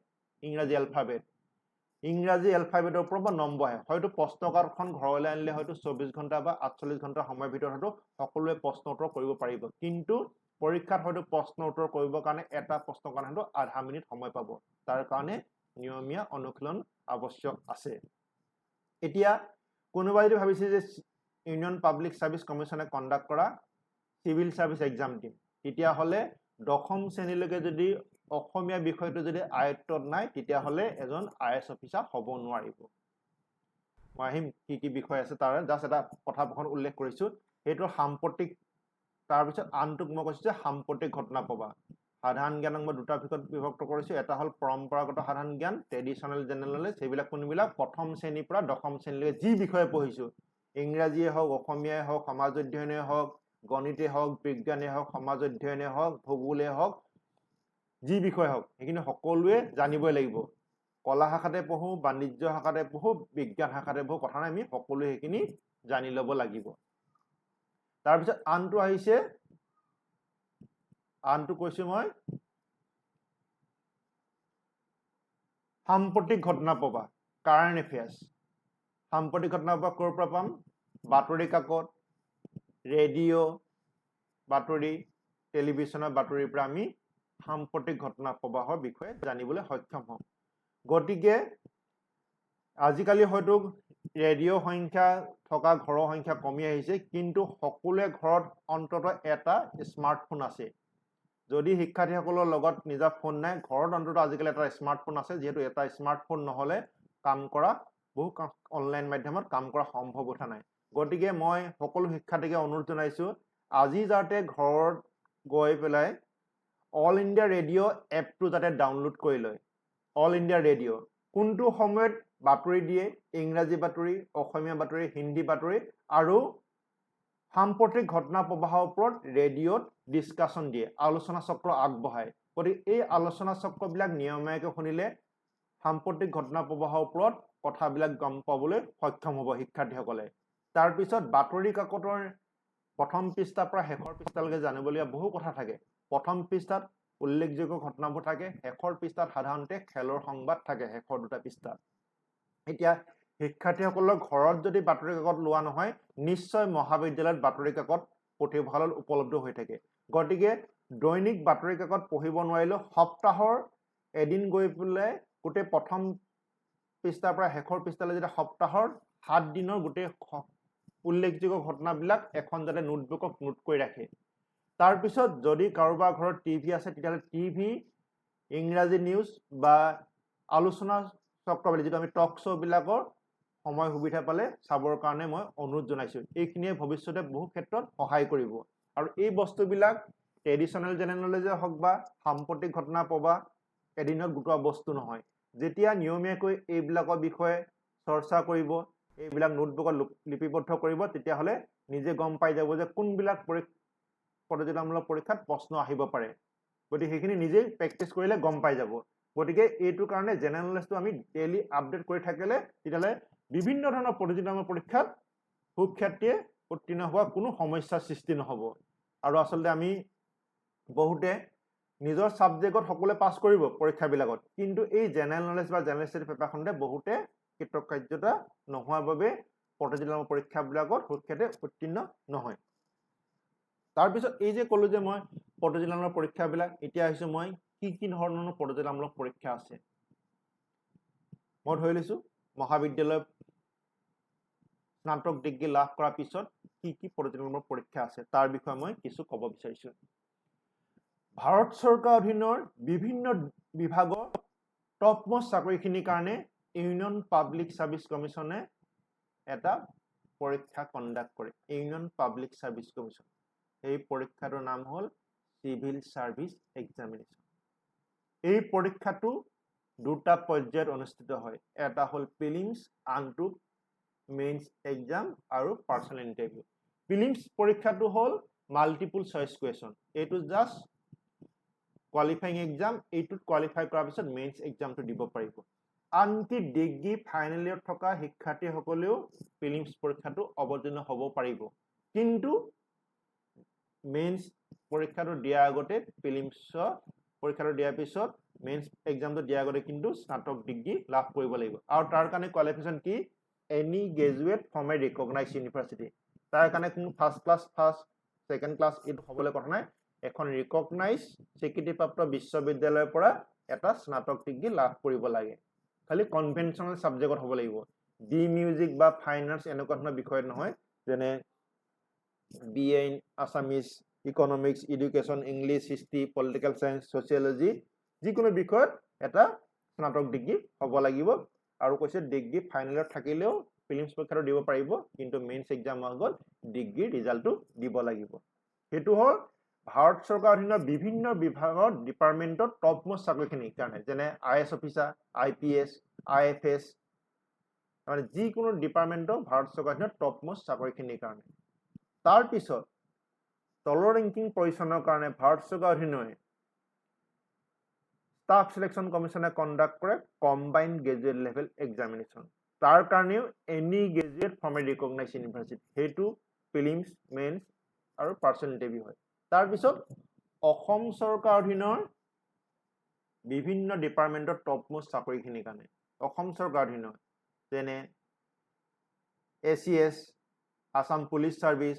ইংৰাজী এলফাবেটৰ ওপৰত নম্বৰ আহে হয়তো প্ৰশ্নকাকতখন ঘৰলৈ আনিলে হয়তো 24 ঘণ্টা বা 48 ঘণ্টাৰ সময়ৰ ভিতৰত হয়তো সকলোৱে প্ৰশ্ন উত্তৰ কৰিব পাৰিব কিন্তু পৰীক্ষাত হয়তো প্ৰশ্ন উত্তৰ কৰিবৰ কাৰণে এটা প্ৰশ্নৰ কাৰণে হয়তো আধা মিনিট সময় পাব তাৰ কাৰণে নিয়মীয়া অনুশীলন আৱশ্যক আছে এতিয়া কোনোবাই যদি ভাবিছে যে ইউনিয়ন পাব্লিক সাৰ্ভিস কমিশনে কণ্ডাক্ট কৰা সিভিল সাৰ্ভিস এক্সাম দিম তেতিয়াহ'লে দশম শ্ৰেণীলৈকে যদি অসমীয়া বিষয়টো যদি আয়ত্তত নাই তেতিয়াহ'লে এজন আইএছ অফিচাৰ হ'ব নোৱাৰিব মই আহিম কি বিষয় আছে তাৰ জাষ্ট এটা কথা উল্লেখ কৰিছো সেইটো সাম্প্ৰতিক তাৰপিছত আনটোক মই কৈছো যে সাম্প্ৰতিক ঘটনা পাবা সাধাৰণ জ্ঞানক মই দুটা ভাগত বিভক্ত কৰিছো এটা হ'ল পৰম্পৰাগত সাধাৰণ জ্ঞান ট্ৰেডিশ্যনেল জেনেৰেল নলেজ সেইবিলাক কোনবিলাক প্ৰথম শ্ৰেণীৰ পৰা দশম শ্ৰেণীলৈকে যি বিষয়ে পঢ়িছো ইংৰাজীয়ে হওক অসমীয়াই হওক সমাজ অধ্যয়নে হওক গণিতে হওক বিজ্ঞানে হওক সমাজ অধ্যয়নে হওক ভূগোলে হওক যি বিষয় হওক সেইখিনি সকলোৱে জানিবই লাগিব কলা শাখাতে পঢ়ো বাণিজ্য শাখাতে পঢ়ো বিজ্ঞান শাখাতে পঢ়ো কথা নাই আমি সকলোৱে সেইখিনি জানি ল'ব লাগিব তাৰপিছত আনটো কৈছো মই সাম্প্ৰতিক ঘটনা পাবা কাৰেণ্ট এফেয়াৰ্ছ সাম্প্ৰতিক ঘটনা পাবা ক'ৰ পৰা পাম বাতৰি কাকত ৰেডিঅ' বাতৰি টেলিভিছনৰ বাতৰিৰ পৰা আমি সাম্প্ৰতিক ঘটনা প্ৰবাহৰ বিষয়ে জানিবলৈ সক্ষম হম গতিকে আজিকালি হয়তো ৰেডিঅ' সংখ্যা থকা ঘৰৰ সংখ্যা কমি আহিছে কিন্তু সকলোৱে ঘৰত অন্ততঃ এটা স্মাৰ্টফোন আছে যদি শিক্ষাৰ্থীসকলৰ লগত নিজা ফোন নাই ঘৰত অন্ততঃ আজিকালি এটা স্মাৰ্টফোন আছে যেহেতু এটা স্মাৰ্টফোন নহলে কাম কৰা বহু অনলাইন মাধ্যমত কাম কৰা সম্ভৱ কথা নাই গতিকে মই সকলো শিক্ষাৰ্থীকে অনুৰোধ জনাইছো আজি যাতে ঘৰত গৈ পেলাই অল ইণ্ডিয়া ৰেডিঅ' এপটো যাতে ডাউনলোড কৰি লয় অল ইণ্ডিয়া ৰেডিঅ' কোনটো সময়ত বাতৰি দিয়ে ইংৰাজী বাতৰি অসমীয়া বাতৰি হিন্দী বাতৰি আৰু সাম্প্ৰতিক ঘটনা প্ৰবাহৰ ওপৰত ৰেডিঅ'ত ডিছকাশ্যন দিয়ে আলোচনা চক্ৰ আগবঢ়ায় গতিকে এই আলোচনা চক্ৰবিলাক নিয়মীয়াকৈ শুনিলে সাম্প্ৰতিক ঘটনা প্ৰবাহৰ ওপৰত কথাবিলাক গম পাবলৈ সক্ষম হ'ব শিক্ষাৰ্থীসকলে তাৰপিছত বাতৰি কাকতৰ প্ৰথম পৃষ্ঠাৰ পৰা শেষৰ পৃষ্ঠালৈকে জানিবলগীয়া বহু কথা থাকে প্ৰথম পৃষ্ঠাত উল্লেখযোগ্য ঘটনাবোৰ থাকে শেষৰ পৃষ্ঠাত সাধাৰণতে খেলৰ সংবাদ থাকে শেষৰ দুটা পৃষ্ঠাত এতিয়া শিক্ষাৰ্থীসকলৰ ঘৰত যদি বাতৰি কাকত লোৱা নহয় নিশ্চয় মহাবিদ্যালয়ত বাতৰি কাকত পুথিভঁৰালত উপলব্ধ হৈ থাকে গতিকে দৈনিক বাতৰি কাকত পঢ়িব নোৱাৰিলেও সপ্তাহৰ এদিন গৈ পেলাই গোটেই প্ৰথম পৃষ্ঠাৰ পৰা শেষৰ পৃষ্ঠালৈ যেতিয়া সপ্তাহৰ 7 দিনৰ গোটেই উল্লেখযোগ্য ঘটনাবিলাক এখন যাতে নোটবুকত নোট কৰি ৰাখে তাৰপিছত যদি কাৰোবাৰ ঘৰত টিভি আছে তেতিয়াহ'লে টিভি ইংৰাজী নিউজ বা আলোচনা চক্ৰবিলাক যিটো আমি টক শ্ব' বিলাকৰ সময় সুবিধা পালে চাবৰ কাৰণে মই অনুৰোধ জনাইছো এইখিনিয়ে ভৱিষ্যতে বহু ক্ষেত্ৰত সহায় কৰিব আৰু এই বস্তুবিলাক ট্ৰেডিশ্যনেল জেনেৰেল নলেজে হওক বা সাম্প্ৰতিক ঘটনা প্ৰবাহ এদিনত গোটোৱা বস্তু নহয় যেতিয়া নিয়মীয়াকৈ এইবিলাকৰ বিষয়ে চৰ্চা কৰিব এইবিলাক নোটবুকত লিপিবদ্ধ কৰিব তেতিয়াহ'লে নিজে গম পাই যাব যে কোনবিলাক প্ৰতিযোগিতামূলক পৰীক্ষাত প্ৰশ্ন আহিব পাৰে গতিকে সেইখিনি নিজেই প্ৰেক্টিচ কৰিলে গম পাই যাব গতিকে এইটো কাৰণে জেনেৰেল নলেজটো আমি ডেইলি আপডেট কৰি থাকিলে তেতিয়াহ'লে বিভিন্ন ধৰণৰ প্ৰতিযোগিতামূলক পৰীক্ষাত সুখ্যাতিয়ে উত্তীৰ্ণ হোৱা কোনো সমস্যাৰ সৃষ্টি নহ'ব আৰু আচলতে আমি বহুতে নিজৰ সাবজেক্টত সকলোৱে পাছ কৰিব পৰীক্ষাবিলাকত কিন্তু এই জেনেৰেল নলেজ বা জেনেৰেল ষ্টাডি পেপাৰখনতে বহুতে কৃতকাৰ্যতা নোহোৱাৰ বাবে প্ৰতিযোগিতামূলক পৰীক্ষাবিলাকত সুখ্যাতে উত্তীৰ্ণ নহয় তাৰপিছত এই যে ক'লো যে মই প্ৰতিযোগিতামূলক পৰীক্ষাবিলাক এতিয়া আহিছো মই কি ধৰণৰ প্ৰতিযোগিতামূলক পৰীক্ষা আছে মই ধৰি লৈছো মহাবিদ্যালয় স্নাতক ডিগ্ৰী লাভ কৰাৰ পিছত কি প্ৰতিযোগিতামূলক পৰীক্ষা আছে তাৰ বিষয়ে মই কিছু ক'ব বিচাৰিছো ভাৰত চৰকাৰ অধীনৰ বিভিন্ন বিভাগৰ টপ মোষ্ট চাকৰিখিনিৰ কাৰণে ইউনিয়ন পাব্লিক সাৰ্ভিস কমিশনে এটা পৰীক্ষা কণ্ডাক্ট কৰে ইউনিয়ন পাব্লিক সাৰ্ভিস কমিশন এই পৰীক্ষাটোৰ নাম হ'ল সিভিল সাৰ্ভিস এক্সামিনেশ্যন এই পৰীক্ষাটো দুটা পৰ্যায়ত অনুষ্ঠিত হয় এটা হ'ল প্ৰিলিমছ আনটো মেইনছ এক্সাম আৰু পাৰ্চনেল ইণ্টাৰভিউ প্ৰিলিমছ পৰীক্ষাটো হ'ল মাল্টিপল চইচ কুৱেশ্যন এইটো জাষ্ট কোৱালিফাইং এক্সাম এইটোত কোৱালিফাই কৰাৰ পিছত মেইনছ এক্সামটো দিব পাৰিব আনকি ডিগ্ৰী ফাইনেল ইয়াৰত থকা শিক্ষাৰ্থীসকলেও প্ৰিলিমছ পৰীক্ষাটো অৱতীৰ্ণ হ'ব পাৰিব কিন্তু মেইনছ পৰীক্ষাটো দিয়াৰ আগতে প্ৰিলিমছ পৰীক্ষাটো দিয়াৰ পিছত মেইনছ এক্সামটো দিয়াৰ আগতে কিন্তু স্নাতক ডিগ্ৰী লাভ কৰিব লাগিব আৰু তাৰ কাৰণে কোৱালিফিকেশ্যন কি any graduate from A recognised university তাৰ কাৰণে কোনো ফাৰ্ষ্ট ক্লাছ ছেকেণ্ড ক্লাছ এইটো হ'বলৈ কথা নাই এখন ৰিকগনাইজ স্বীকৃতিপ্ৰাপ্ত বিশ্ববিদ্যালয়ৰ পৰা এটা স্নাতক ডিগ্ৰী লাভ কৰিব লাগে খালি কনভেনচনেল সাবজেক্টত হ'ব লাগিব বি মিউজিক বা ফাইনান্স এনেকুৱা ধৰণৰ বিষয় নহয় যেনে BA in Assamese, Economics, Education, English, History, Political Science, Sociology যিকোনো বিষয়ত এটা স্নাতক ডিগ্ৰী হ'ব লাগিব আৰু কৈছে ডিগ্ৰী ফাইনেলত থাকিলেও প্ৰিলিমছ পৰীক্ষাটো দিব পাৰিব কিন্তু মেইনছ এক্সামৰ আগত ডিগ্ৰী ৰিজাল্টটো দিব লাগিব সেইটো হ'ল ভাৰত চৰকাৰৰ অধীনৰ বিভিন্ন বিভাগৰ ডিপাৰ্টমেণ্টৰ টপ মোষ্ট চাকৰিখিনিৰ কাৰণে যেনে IAS অফিচাৰ IPS IFS মানে যিকোনো ডিপাৰ্টমেণ্টৰ ভাৰত চৰকাৰৰ অধীনৰ টপ মোষ্ট চাকৰিখিনিৰ কাৰণে তাৰ পিছত তলৰ ৰেংকিং পজিচনৰ কাৰণে ভাৰত চৰকাৰৰ অধীনৰ ষ্টাফ সিলেকশ্যন কমিশনে কণ্ডাক্ট কৰে কম্বাইন্ড গ্ৰেজুৱেট লেভেল এক্সামিনেশ্যন তাৰ কাৰণেও any graduate from A recognised university সেইটো প্ৰিলিমছ মেইনছ আৰু পাৰ্চনেল ইণ্টাৰভিউ হয় তাৰ পিছত অসম চৰকাৰৰ অধীনৰ বিভিন্ন ডিপাৰ্টমেণ্টৰ টপ মোষ্ট চাকৰিখিনিৰ কাৰণে অসম চৰকাৰৰ অধীনৰ যেনে ACS Assam police service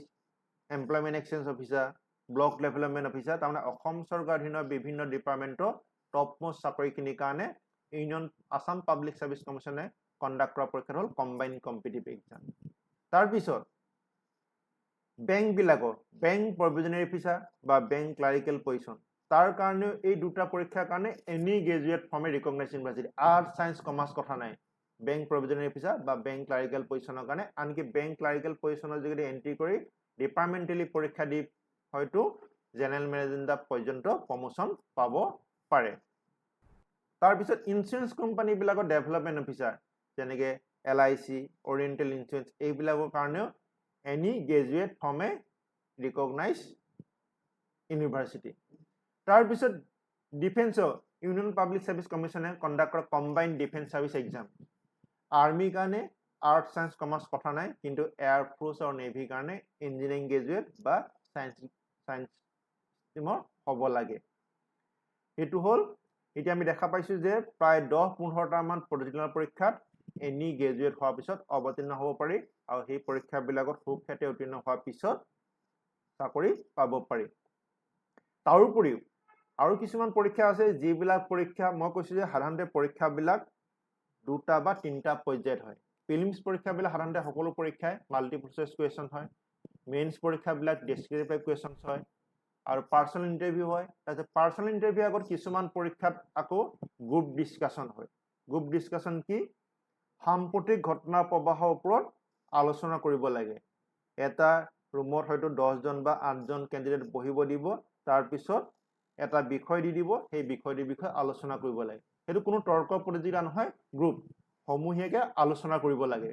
employment exchange officer block development officer তাৰমানে অসম চৰকাৰৰ অধীনৰ বিভিন্ন ডিপাৰ্টমেণ্টৰ টপ মোষ্ট চাকৰিখিনিৰ কাৰণে ইউনিয়ন আসাম পাব্লিক সাৰ্ভিস কমিশনে কণ্ডাক্ট কৰা পৰীক্ষা হ'ল কম্বাইন্ড কম্পিটিটিভ এক্সাম তাৰপিছত বেংকবিলাকৰ বেংক প্ৰভিজনাৰী অফিচাৰ বা বেংক ক্লাৰিকেল পজিশন তাৰ কাৰণেও এই দুটা পৰীক্ষাৰ কাৰণে any graduate from A recognised university arts science commerce কথা নাই বেংক প্ৰভিজনাৰী অফিচাৰ বা বেংক ক্লাৰিকেল পজিশনৰ কাৰণে আনকি বেংক ক্লাৰিকেল পজিশনৰ যোগেদি এন্ট্ৰি কৰি ডিপাৰ্টমেণ্টেলি পৰীক্ষা দি হয়তো জেনেৰেল মেনেজাৰ পৰ্যন্ত প্ৰমোশন পাব পাৰে তাৰপিছত ইঞ্চুৰেঞ্চ কোম্পানীবিলাকৰ ডেভেলপমেণ্ট অফিচাৰ যেনেকৈ LIC অৰিয়েণ্টেল ইঞ্চুৰেঞ্চ এইবিলাকৰ কাৰণেও any graduate from A recognised university তাৰপিছত ডিফেন্সৰ ইউনিয়ন পাব্লিক সাৰ্ভিস কমিশনে কণ্ডাক্ট কৰা কম্বাইন্ড ডিফেন্স সাৰ্ভিস এক্সাম আৰ্মিৰ কাৰণে আৰ্টছ সায়েন্স কমাৰ্চ কথা নাই কিন্তু এয়াৰ ফোৰ্চ আৰু নেভিৰ কাৰণে ইঞ্জিনিয়াৰিং গ্ৰেজুৱেট বা সায়েন্স ষ্ট্ৰীমৰ হ'ব লাগে এইটো হ'ল এতিয়া আমি দেখা পাইছো যে প্ৰায় 10-15টা মান প্ৰতিযোগিতামূলক পৰীক্ষাত এনি গ্ৰেজুৱেট হোৱাৰ পিছত অৱতীৰ্ণ হ'ব পাৰি আৰু সেই পৰীক্ষাবিলাকত সুখ্যাতি উত্তীৰ্ণ হোৱাৰ পিছত চাকৰি পাব পাৰি তাৰোপৰিও আৰু কিছুমান পৰীক্ষা আছে যিবিলাক পৰীক্ষা মই কৈছো যে সাধাৰণতে পৰীক্ষাবিলাক দুটা বা তিনিটা পৰ্যায়ত হয় প্ৰিলিমছ পৰীক্ষাবিলাক সাধাৰণতে সকলো পৰীক্ষাই মাল্টিপল চইচ কুৱেশ্যন হয় মেইনছ পৰীক্ষাবিলাক ডেস্ক্ৰিপটিভ কুৱেশ্যনছ হয় আৰু পাৰ্চনেল ইণ্টাৰভিউ হয় তাৰপিছত পাৰ্চনেল ইণ্টাৰভিউ আগত কিছুমান পৰীক্ষাত আকৌ গ্ৰুপ ডিছকাশ্যন হয় গ্ৰুপ ডিছকাশ্যন কি সাম্প্ৰতিক ঘটনা প্ৰবাহৰ ওপৰত আলোচনা কৰিব লাগে এটা ৰুমত হয়তো 10জন বা 8জন কেণ্ডিডেট বহিব দিব তাৰপিছত এটা বিষয় দি দিব সেই বিষয়টোৰ বিষয়ে আলোচনা কৰিব লাগে সেইটো কোনো তৰ্ক প্ৰতিযোগিতা নহয় গ্ৰুপ সমূহীয়াকৈ আলোচনা কৰিব লাগে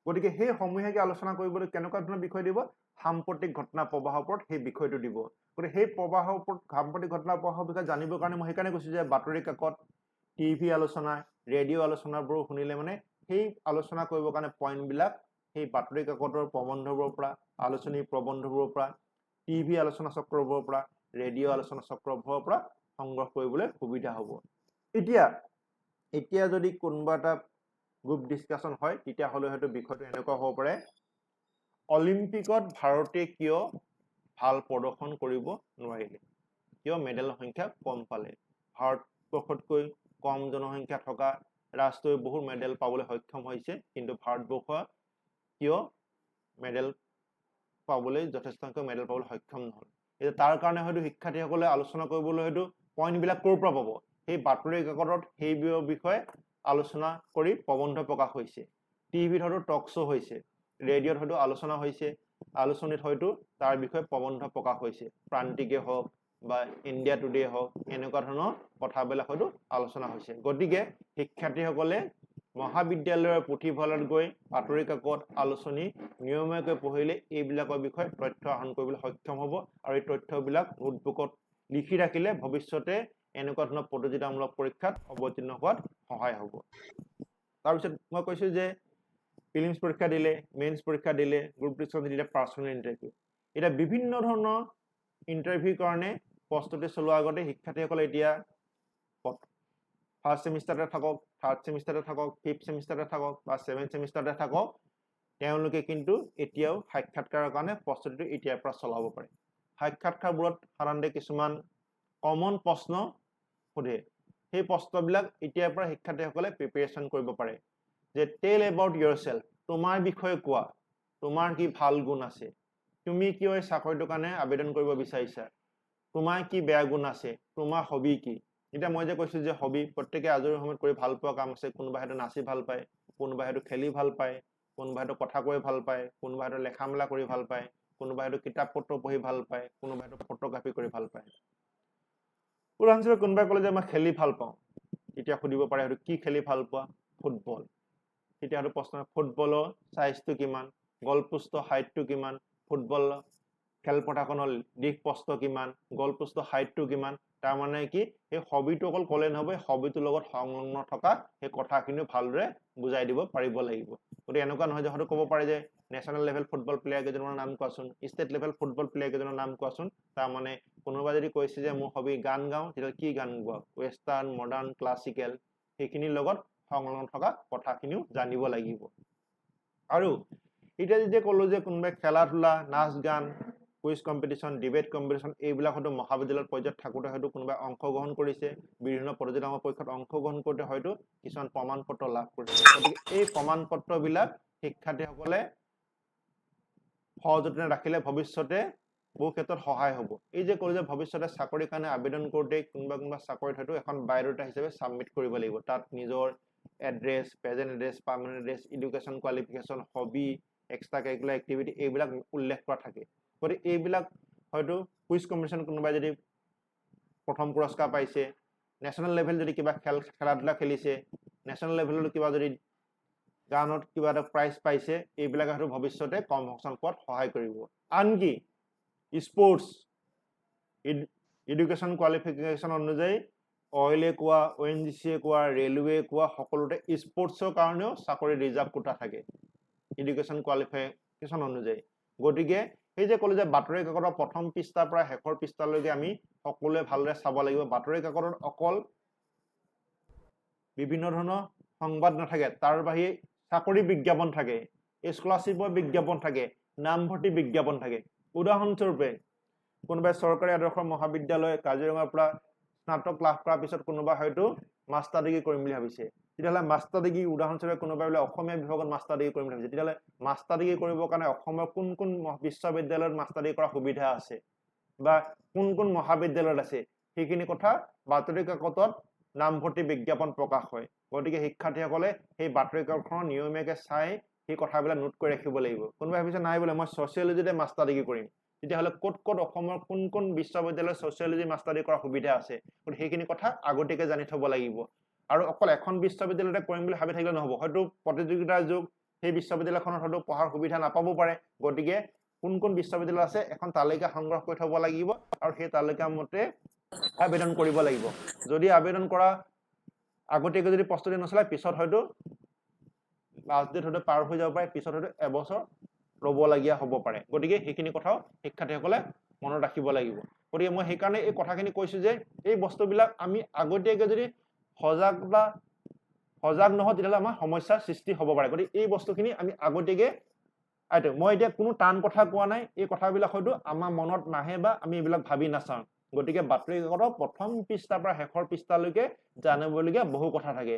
গতিকে সেই সমূহীয়াকৈ আলোচনা কৰিবলৈ কেনেকুৱা ধৰণৰ বিষয় দিব সাম্প্ৰতিক ঘটনা প্ৰবাহৰ ওপৰত সেই বিষয়টো দিব গতিকে সেই প্ৰবাহৰ ওপৰত সাম্প্ৰতিক ঘটনা প্ৰবাহৰ বিষয়ে জানিবৰ কাৰণে মই সেইকাৰণে কৈছোঁ যে বাতৰি কাকত টিভি আলোচনা ৰেডিঅ' আলোচনাবোৰ শুনিলে মানে সেই আলোচনা কৰিবৰ কাৰণে পইণ্টবিলাক সেই বাতৰি কাকতৰ প্ৰবন্ধবোৰৰ পৰা আলোচনী প্ৰবন্ধবোৰৰ পৰা টিভি আলোচনা চক্ৰবোৰৰ পৰা ৰেডিঅ' আলোচনা চক্ৰবোৰৰ পৰা সংগ্ৰহ কৰিবলৈ সুবিধা হ'ব এতিয়া যদি কোনোবা এটা গ্ৰুপ ডিছকাশ্যন হয় তেতিয়াহ'লে হয়তো বিষয়টো এনেকুৱা হ'ব পাৰে অলিম্পিকত ভাৰতে কিয় ভাল প্ৰদৰ্শন কৰিব নোৱাৰিলে কিয় মেডেলৰ সংখ্যা কম পালে ভাৰতবৰ্ষতকৈ কম জনসংখ্যা থকা ৰাষ্ট্ৰই বহু মেডেল পাবলৈ সক্ষম হৈছে কিন্তু ভাৰতবৰ্ষ কিয় মেডেল পাবলৈ যথেষ্ট সংখ্যক মেডেল পাবলৈ সক্ষম নহ'ল এতিয়া তাৰ কাৰণে হয়তো শিক্ষাৰ্থীসকলে আলোচনা কৰিবলৈ হয়তো পইণ্টবিলাক ক'ৰ পৰা পাব সেই বাতৰি কাকতত সেই বিষয়ে আলোচনা কৰি প্ৰবন্ধ প্ৰকাশ হৈছে টিভিত হয়তো টক শ্ব' হৈছে ৰেডিঅ'ত হয়তো আলোচনা হৈছে আলোচনীত হয়তো তাৰ বিষয়ে প্ৰবন্ধ প্ৰকাশ হৈছে প্ৰান্তিকে হওক বা ইণ্ডিয়া টুডে হওক এনেকুৱা ধৰণৰ কথাবিলাক হয়তো আলোচনা হৈছে গতিকে শিক্ষাৰ্থীসকলে মহাবিদ্যালয়ৰ পুথিভঁৰালত গৈ বাতৰি কাকত আলোচনী নিয়মীয়াকৈ পঢ়িলে এইবিলাকৰ বিষয়ে তথ্য আহৰণ কৰিবলৈ সক্ষম হ'ব আৰু এই তথ্যবিলাক নোটবুকত লিখি ৰাখিলে ভৱিষ্যতে এনেকুৱা ধৰণৰ প্ৰতিযোগিতামূলক পৰীক্ষাত অৱতীৰ্ণ হোৱাত সহায় হ'ব তাৰপিছত মই কৈছো যে প্ৰিলিমছ পৰীক্ষা দিলে মেইনছ পৰীক্ষা দিলে গ্ৰুপ ডিছকাশ্যন দিলে পাৰ্চনেল ইণ্টাৰভিউ এটা বিভিন্ন ধৰণৰ ইণ্টাৰভিউৰ কাৰণে প্ৰস্তুতি চলোৱাৰ আগতে শিক্ষাৰ্থীসকলে এতিয়া ফাৰ্ষ্ট সেমিষ্টাৰতে থাকক থাৰ্ড সেমিষ্টাৰতে থাকক ফিফথ সেমিষ্টাৰতে থাকক বা ছেভেন্থ সেমিষ্টাৰতে থাকক তেওঁলোকে কিন্তু এতিয়াও সাক্ষাৎকাৰৰ কাৰণে প্ৰস্তুতিটো এতিয়াৰ পৰা চলাব পাৰে সাক্ষাৎকাৰবোৰত সাধাৰণতে কিছুমান কমন প্ৰশ্ন সোধে সেই প্ৰশ্নবিলাক এতিয়াৰ পৰা শিক্ষাৰ্থীসকলে প্ৰিপেৰেশ্যন কৰিব পাৰে যে টেল এবাউট ইয়োৰছেল্ফ তোমাৰ বিষয়ে কোৱা তোমাৰ কি ভাল গুণ আছে তুমি কিয় এই চাকৰিটোৰ কাৰণে আবেদন কৰিব বিচাৰিছা তোমাৰ কি বেয়া গুণ আছে তোমাৰ হবি কি এতিয়া মই যে কৈছো যে হবি প্ৰত্যেকে আজৰি সময়ত কৰি ভাল পোৱা কাম আছে কোনোবা হয়তো নাচি ভাল পায় কোনোবা হয়তো খেলি ভাল পায় কোনোবা হয়তো কথা কৈ ভাল পায় কোনোবা হয়তো লেখা মেলা কৰি ভাল পায় কোনোবা হয়তো কিতাপ পত্ৰ পঢ়ি ভাল পায় কোনোবা হয়তো ফটোগ্ৰাফি কৰি ভাল পায় উদাহৰণস্বৰূপে কোনোবাই ক'লে যে মই খেলি ভাল পাওঁ তেতিয়া সুধিব পাৰে হয়তো কি খেলি ভাল পোৱা ফুটবল তেতিয়া হয়তো প্ৰশ্ন ফুটবলৰ সাইজটো কিমান গলপোষ্ট হাইটটো কিমান ফুটবল খেলপথাৰখনৰ দিশ প্ৰস্থ কিমান গলপোষ্ট হাইটটো কিমান তাৰ মানে কি এই হবিটো অকল ক'লে নহ'ব হবিটোৰ লগত সংলগ্ন থকা সেই কথাখিনি ভালদৰে বুজাই দিব পাৰিব লাগিব গতিকে এনেকুৱা নহয় যে হয়তো ক'ব পাৰে যে নেশ্যনেল লেভেল ফুটবল প্লেয়াৰ কেইজনৰ নাম কোৱাচোন ষ্টেট লেভেল ফুটবল প্লেয়াৰ কেইজনৰ নাম কোৱাচোন তাৰ মানে কোনোবা যদি কৈছে যে মোৰ হবি গান গাওঁ তেতিয়া কি গান গোৱা ৱেষ্টাৰ্ণ মডাৰ্ণ ক্লাছিকেল সেইখিনিৰ লগত সংলগ্ন থকা কথাখিনিও জানিব লাগিব আৰু এতিয়া যেতিয়া ক'লো যে কোনোবাই খেলা ধূলা নাচ গান কুইজ কম্পিটিশ্যন ডিবেট কম্পিটিশ্যন এইবিলাক হয়তো মহাবিদ্যালয়ৰ পৰ্যায়ত থাকোঁতে হয়তো কোনোবাই অংশগ্ৰহণ কৰিছে বিভিন্ন প্ৰতিযোগিতামূলক পৰীক্ষাত অংশগ্ৰহণ কৰোঁতে হয়তো কিছুমান প্ৰমাণ পত্ৰ লাভ কৰিছে গতিকে এই প্ৰমাণ পত্ৰবিলাক শিক্ষাৰ্থীসকলে সযতনে ৰাখিলে ভৱিষ্যতে বহু ক্ষেত্ৰত সহায় হ'ব এই যে ক'লো যে ভৱিষ্যতে চাকৰিৰ কাৰণে আবেদন কৰোঁতে কোনোবা চাকৰিত হয়তো এখন বায়'ডাটা হিচাপে ছাবমিট কৰিব লাগিব তাত নিজৰ address present address permanent address education qualification hobby extra curricular activity এইবিলাক উল্লেখ কৰা থাকে গতিকে এইবিলাক হয়তো কুইজ কম্পিটিশ্যন কোনোবাই যদি প্ৰথম পুৰস্কাৰ পাইছে নেশ্যনেল লেভেল যদি কিবা খেলা ধূলা খেলিছে নেশ্যনেল লেভেলত কিবা যদি গানত কিবা এটা প্ৰাইজ পাইছে এইবিলাকে হয়তো ভৱিষ্যতে কৰ্মসংস্থাপন পোৱাত সহায় কৰিব আনকি স্পৰ্টছ এডুকেশ্যন কোৱালিফিকেশ্যন অনুযায়ী অইলে কোৱা ONGC কোৱা ৰেলৱে কোৱা সকলোতে স্পৰ্টছৰ কাৰণেও চাকৰি ৰিজাৰ্ভ কোটা থাকে এডুকেশ্যন কোৱালিফিকেশ্যন অনুযায়ী গতিকে এই যে ক'লো যে বাতৰি কাকতৰ প্ৰথম পৃষ্ঠাৰ পৰা শেষৰ পৃষ্ঠালৈকে আমি সকলোৱে ভালদৰে চাব লাগিব বাতৰি কাকতত অকল বিভিন্ন ধৰণৰ সংবাদ নাথাকে তাৰ বাহিৰে চাকৰি বিজ্ঞাপন থাকে স্কলাৰশ্বিপৰ বিজ্ঞাপন থাকে নামভৰ্তি বিজ্ঞাপন থাকে উদাহৰণস্বৰূপে কোনোবাই চৰকাৰী আদৰ্শ মহাবিদ্যালয় কাজিৰঙাৰ পৰা স্নাতক লাভ কৰাৰ পিছত কোনোবা হয়তো মাষ্টাৰ ডিগ্ৰী কৰিম বুলি ভাবিছে তেতিয়াহ'লে মাষ্টাৰ ডিগ্ৰী উদাহৰণস্বৰূপে কোনোবাই বোলে অসমীয়া বিভাগত মাষ্টাৰ ডিগ্ৰী কৰিম বুলি ভাবিছে তেতিয়াহ'লে মাষ্টাৰ ডিগ্ৰী কৰিবৰ কাৰণে অসমৰ কোন কোন বিশ্ববিদ্যালয়ত মাষ্টাৰ ডিগ্ৰী কৰাৰ সুবিধা আছে বা কোন কোন মহাবিদ্যালয়ত আছে সেইখিনি কথা বাতৰি কাকতত নামভৰ্তি বিজ্ঞাপন প্ৰকাশ হয় গতিকে শিক্ষাৰ্থীসকলে সেই বাতৰি কাকতখন নিয়মীয়াকৈ চাই সেই কথাবিলাক নোট কৰি ৰাখিব লাগিব কোনোবাই ভাবিছে নাই বোলে মই ছচিয়লজিতে মাষ্টাৰ ডিগ্ৰী কৰিম তেতিয়াহ'লে ক'ত ক'ত অসমৰ কোন কোন বিশ্ববিদ্যালয়ত ছচিয়লজি মাষ্টাৰ ডিগ্ৰী কৰাৰ সুবিধা আছে গতিকে সেইখিনি কথা আগতীয়াকৈ জানি থ'ব লাগিব আৰু অকল এখন বিশ্ববিদ্যালয়তে কৰিম বুলি ভাবি থাকিলে নহ'ব হয়তো প্ৰতিযোগিতাৰ যুগ সেই বিশ্ববিদ্যালয়খনত হয়তো পঢ়াৰ সুবিধা নাপাব পাৰে গতিকে কোন কোন বিশ্ববিদ্যালয় আছে এখন তালিকা সংগ্ৰহ কৰি থ'ব লাগিব আৰু সেই তালিকা মতে আবেদন কৰিব লাগিব যদি আবেদন কৰা আগতীয়াকৈ যদি প্ৰস্তুতি নচলায় পিছত হয়তো লাষ্ট ডেট হয়তো পাৰ হৈ যাব পাৰে পিছত হয়তো এবছৰ ৰ'বলগীয়া হ'ব পাৰে গতিকে সেইখিনি কথাও শিক্ষাৰ্থীসকলে মনত ৰাখিব লাগিব গতিকে মই সেইকাৰণে এই কথাখিনি কৈছো যে এই বস্তুবিলাক আমি আগতীয়াকৈ যদি সজাগ নহয় তেতিয়াহ'লে আমাৰ সমস্যাৰ সৃষ্টি হ'ব পাৰে গতিকে এই বস্তুখিনি আমি আগতীয়াকৈ মই এতিয়া কোনো টান কথা কোৱা নাই এই কথাবিলাক হয়তো আমাৰ মনত নাহে বা আমি এইবিলাক ভাবি নাচাওঁ গতিকে বাতৰি কাকতৰ প্ৰথম পৃষ্ঠাৰ পৰা শেষৰ পৃষ্ঠালৈকে জানিবলগীয়া বহু কথা থাকে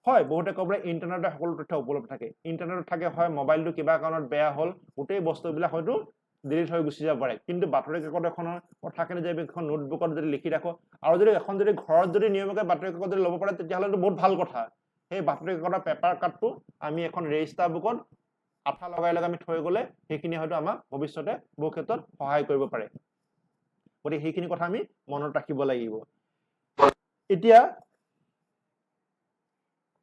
হয় বহুতে ক'ব ইণ্টাৰনেটত সকলো তথ্য উপলব্ধ থাকে ইণ্টাৰনেটত থাকে হয় মোবাইলটো কিবা কাৰণত বেয়া হ'ল গোটেই বস্তুবিলাক হয়তো ডিলিট হৈ গুচি যাব পাৰে কিন্তু বাতৰি কাকত এখনৰ কথাখিনি যদি এখন নোটবুকত যদি লিখি ৰাখো আৰু যদি এখন যদি ঘৰত যদি নিয়মীয়াকৈ বাতৰি কাকত যদি ল'ব পাৰে তেতিয়াহ'লে বহুত ভাল কথা সেই বাতৰি কাকতৰ পেপাৰ কাটটো আমি এখন ৰেজিষ্টাৰ বুকত আঠা লগাই আমি থৈ গ'লে সেইখিনি হয়তো আমাক ভৱিষ্যতে বহু ক্ষেত্ৰত সহায় কৰিব পাৰে গতিকে সেইখিনি কথা আমি মনত ৰাখিব লাগিব এতিয়া